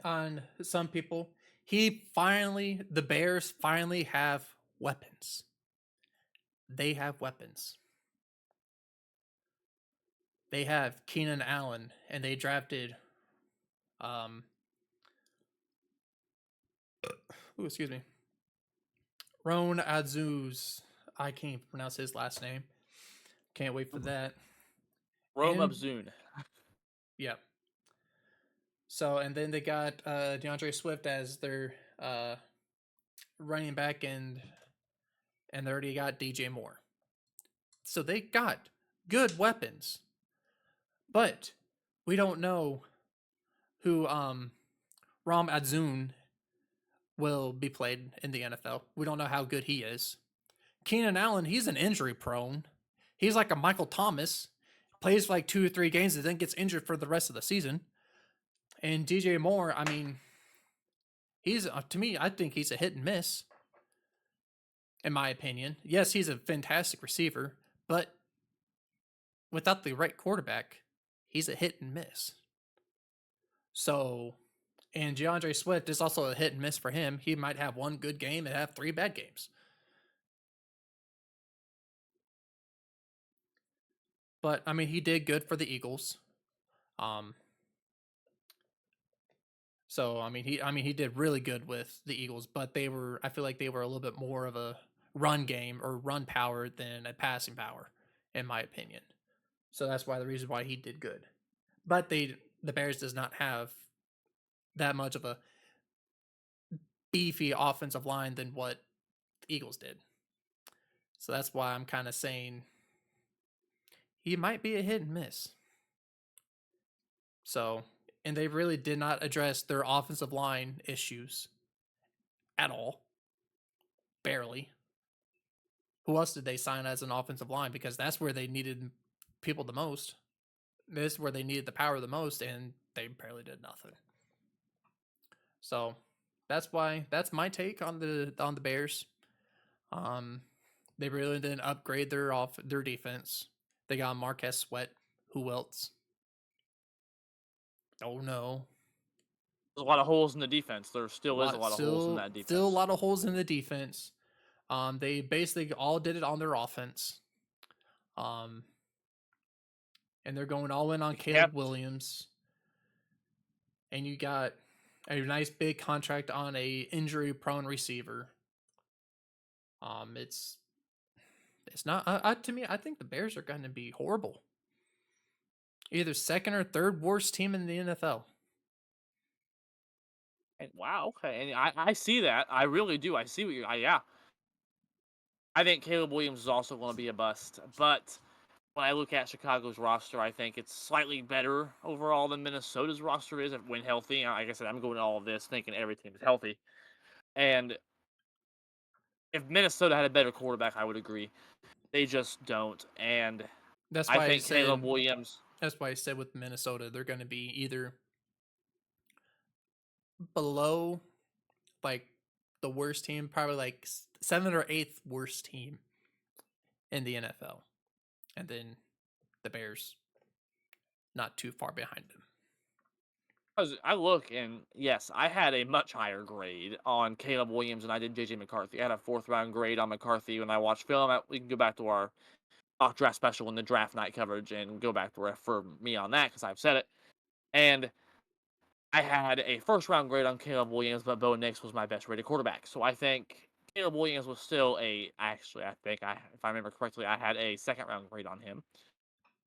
on some people. The Bears finally have weapons. they have weapons. They have Keenan Allen, and they drafted um excuse me, Ron Adzuz. I can't pronounce his last name. Can't wait for that. Rome And Obzune. yeah. So and then they got DeAndre Swift as their running back, and they already got DJ Moore. So they got good weapons, but we don't know who Ram Adzun will be played in the NFL. We don't know how good he is. Keenan Allen, he's an injury prone. He's like a Michael Thomas, plays for like 2 or 3 games and then gets injured for the rest of the season. And DJ Moore, I mean, he's to me, I think he's a hit and miss. In my opinion, yes, he's a fantastic receiver, but without the right quarterback, he's a hit and miss. So, and DeAndre Swift is also a hit and miss for him. He might have 1 good game and have 3 bad games. But I mean, he did good for the Eagles. Um, so he did really good with the Eagles, but I feel like they were a little bit more of a run game or run power than a passing power, in my opinion. So that's why the reason why he did good. But the Bears does not have that much of a beefy offensive line than what the Eagles did. So that's why I'm kind of saying he might be a hit and miss. So, and they really did not address their offensive line issues at all. Barely. Who else did they sign as an offensive line? Because that's where they needed people the most. This is where they needed the power the most, and they barely did nothing. So that's my take on the Bears. They really didn't upgrade their defense. They got Marquez Sweat. Who else? Oh no. There's a lot of holes in the defense. There still is a lot of holes in that Still a defense. lot of holes in the defense. They basically all did it on their offense. And they're going all in on Caleb Yep. Williams. And you got a nice big contract on a injury prone receiver. It's not to me. I think the Bears are going to be horrible. Either second or third worst team in the NFL. And wow, okay. And I see that. I really do. I see what you yeah. I think Caleb Williams is also going to be a bust. But when I look at Chicago's roster, I think it's slightly better overall than Minnesota's roster is when healthy. Like I said, I'm going to all of this thinking every team is healthy. And if Minnesota had a better quarterback, I would agree. They just don't. And That's I why I think Caleb said. Williams. That's why I said with Minnesota, they're going to be either below, like the worst team, probably like 7th or 8th worst team in the NFL, and then the Bears not too far behind them. I look and yes, I had a much higher grade on Caleb Williams than I did JJ McCarthy. I had a 4th round grade on McCarthy when I watched film. We can go back to our mock draft special in the draft night coverage and go back to refer me on that because I've said it. And I had a 1st round grade on Caleb Williams, but Bo Nix was my best rated quarterback. So I think Caleb Williams was still actually I think if I remember correctly, I had a 2nd round grade on him.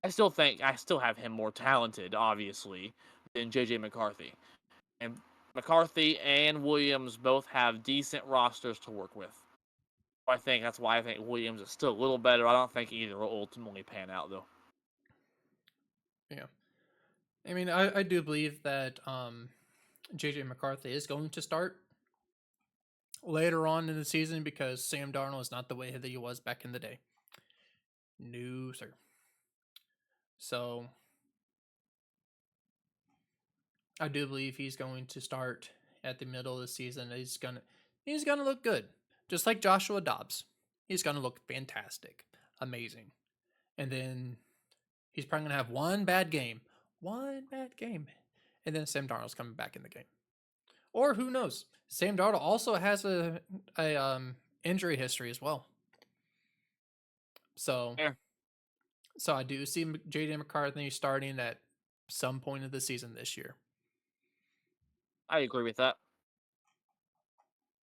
I still think I still have him more talented, obviously, than JJ McCarthy. And McCarthy and Williams both have decent rosters to work with. I think that's why I think Williams is still a little better. I don't think either will ultimately pan out, though. Yeah, I mean, I do believe that JJ McCarthy is going to start later on in the season because Sam Darnold is not the way that he was back in the day. No, sir. So I do believe he's going to start at the middle of the season. He's gonna look good, just like Joshua Dobbs. He's gonna look fantastic, amazing, and then he's probably gonna have one bad game, and then Sam Darnold's coming back in the game. Or who knows? Sam Darnold also has a injury history as well. So, Fair. so I do see J.J. McCarthy starting at some point of the season this year. I agree with that.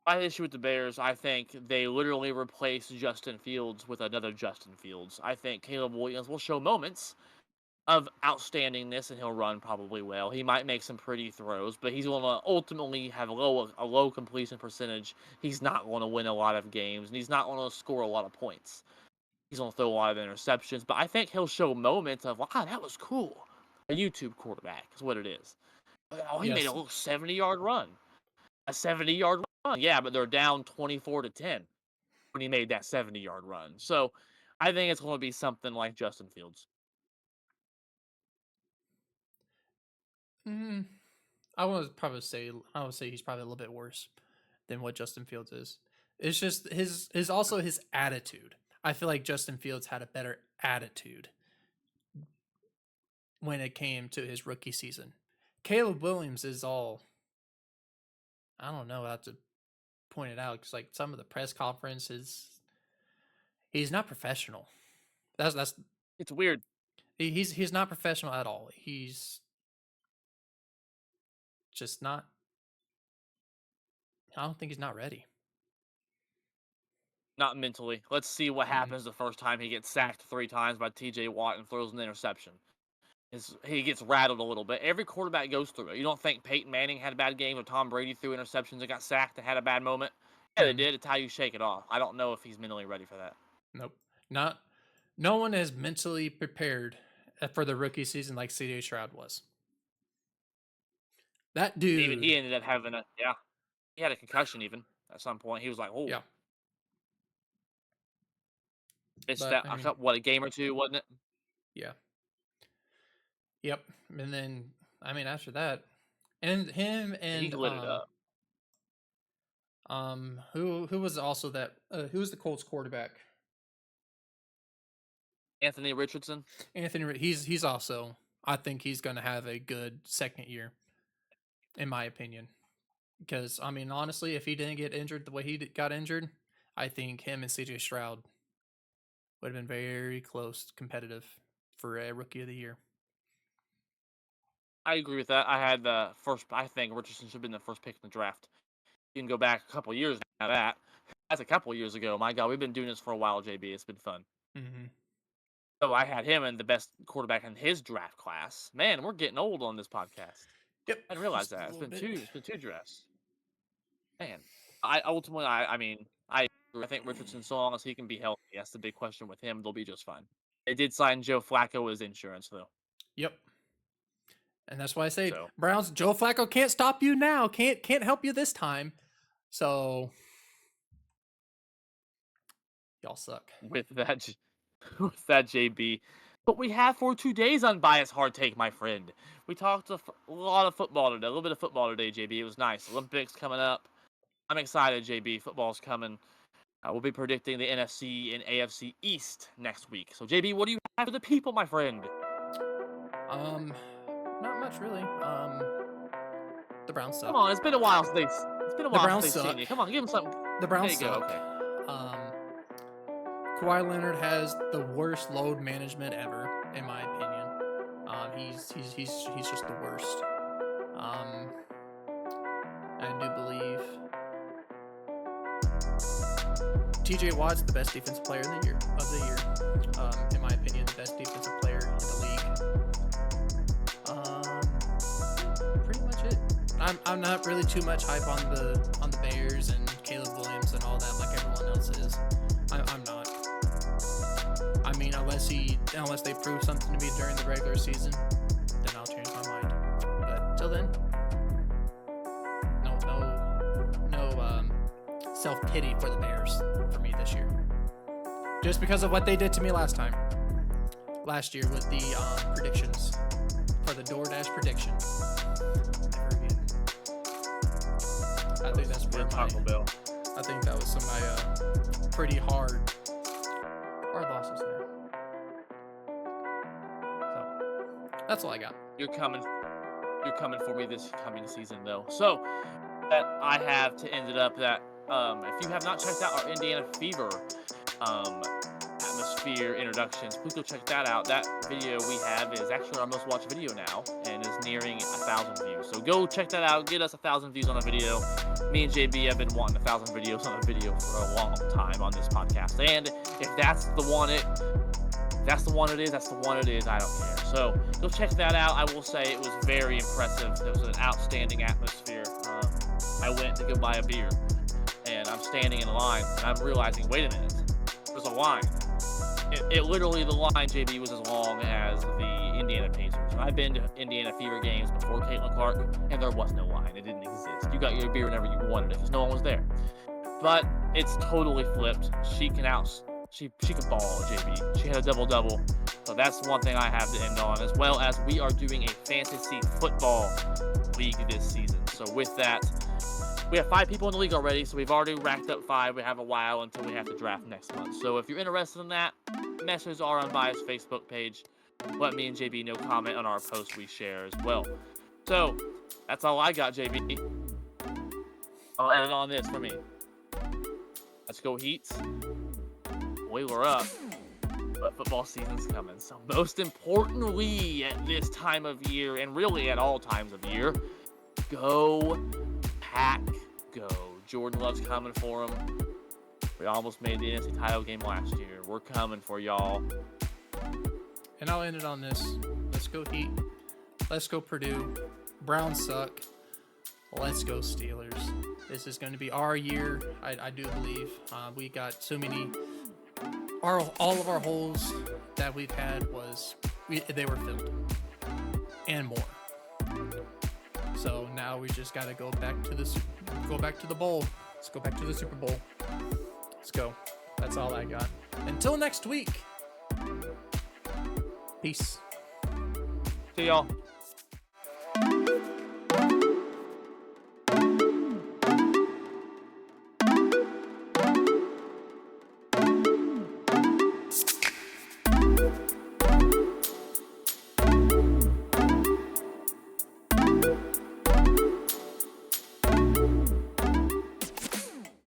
My issue with the Bears, I think they literally replaced Justin Fields with another Justin Fields. I think Caleb Williams will show moments of outstandingness, and he'll run probably well. He might make some pretty throws, but he's going to ultimately have a low completion percentage. He's not going to win a lot of games, and he's not going to score a lot of points. He's going to throw a lot of interceptions, but I think he'll show moments of, wow, that was cool. A YouTube quarterback is what it is. Oh, he made a Yes. little 70-yard run. A 70-yard run. Yeah, but they're down 24-10 when he made that 70-yard run. So I think it's going to be something like Justin Fields. Mm, I would say he's probably a little bit worse than what Justin Fields is. It's just his attitude. I feel like Justin Fields had a better attitude when it came to his rookie season. Caleb Williams is all, I don't know how to point it out, because like some of the press conferences, he's not professional. That's It's weird. he's not professional at all. He's just not. I don't think he's not ready. Not mentally. Let's see what Mhm. happens the first time he gets sacked 3 times by TJ Watt and throws an interception. He gets rattled a little bit. Every quarterback goes through it. You don't think Peyton Manning had a bad game or Tom Brady threw interceptions and got sacked and had a bad moment? Yeah, they Mhm. did. It's how you shake it off. I don't know if he's mentally ready for that. Nope. Not. No one is mentally prepared for the rookie season like CJ Stroud was. That Even dude. he ended up having he had a concussion even at some point. He was like, oh, Yeah. it's But that, I mean, what, a game or two, wasn't it? yeah. Yep. And then I mean after that, and him He and lit it up. who was also that who was the Colts quarterback? Anthony Richardson. Anthony. He's also, I think he's going to have a good second year, in my opinion. Because I mean, honestly, if he didn't get injured the way he got injured, I think him and CJ Stroud would have been very close, competitive for a rookie of the year. I agree with that. I think Richardson should have been the first pick in the draft. You can go back a couple years now. That's a couple years ago. My God, we've been doing this for a while, JB. It's been fun. Mm-hmm. So I had him in the best quarterback in his draft class. Man, we're getting old on this podcast. Yep, I didn't realize just a that. little bit. It's been two drafts. Man, I mean, I agree. I think Richardson, so long as he can be healthy, that's the big question with him. They'll be just fine. They did sign Joe Flacco as insurance though. Yep, and that's why I say So Browns. Joe Flacco can't stop you now. Can't help you this time. So y'all suck. with that, with that, JB. But we have for today's unbiased hard take, my friend. We talked a lot of football today, a little bit of football today, JB. It was nice. Olympics coming up. I'm excited, JB. Football's coming. We'll be predicting the NFC and AFC East next week. So, JB, what do you have for the people, my friend? Not much really. The Browns suck. Come on, it's been a while since The Browns they've seen suck. you. Come on, give them something. The There Browns you go. suck. Okay. Kawhi Leonard has the worst load management ever, in my opinion. He's just the worst. I do believe TJ Watt's the best defensive player in the year. In my opinion, the best defensive player in the league. Pretty much it. I'm not really too much hype on the Bears and Caleb Williams and all that like everyone else is. I'm not. I mean, unless they prove something to me during the regular season, then I'll change my mind. But till then, no self-pity for the Bears for me this year. Just because of what they did to me last year with the predictions for the DoorDash prediction. Never again. I think that's where Taco Bell. I think that was some of my pretty hard losses there. So that's all I got. You're coming for me this coming season, though. So that I have to end it up that if you have not checked out our Indiana Fever atmosphere Atmosphere introductions. Please go check that out. That video we have is actually our most watched video now and is nearing 1,000 views. So go check that out. Get us 1,000 views on a video. Me and JB have been wanting 1,000 videos on a video for a long time on this podcast. And if that's the one it is. That's the one it is. I don't care. So go check that out. I will say it was very impressive. It was an outstanding atmosphere. I went to go buy a beer, and I'm standing in line, and I'm realizing, wait a minute, there's a line. It literally, the line, JB, was as long as the Indiana Pacers. I've been to Indiana Fever games before Caitlin Clark, and there was no line. It didn't exist. You got your beer whenever you wanted it because no one was there. But it's totally flipped. She can ball, JB. She had a double-double. So that's one thing I have to end on, as well as we are doing a fantasy football league this season. So with that, we have 5 people in the league already, so we've already racked up 5. We have a while until we have to draft next month. So if you're interested in that, message our Unbiased Facebook page. Let me and JB know, comment on our post we share as well. So that's all I got, JB. I'll end on this for me. Let's go Heats. Boy, we're up. But football season's coming. So most importantly at this time of year, and really at all times of year, go Pack, go. Jordan Love's coming for him. We almost made the NFC title game last year. We're coming for y'all. And I'll end it on this. Let's go Heat. Let's go Purdue. Browns suck. Let's go Steelers. This is going to be our year. I do believe. We got so many. All of our holes that we've had they were filled, and more. So now we just got to go back to the bowl. Let's go back to the Super Bowl. Let's go. That's all I got. Until next week. Peace. See y'all.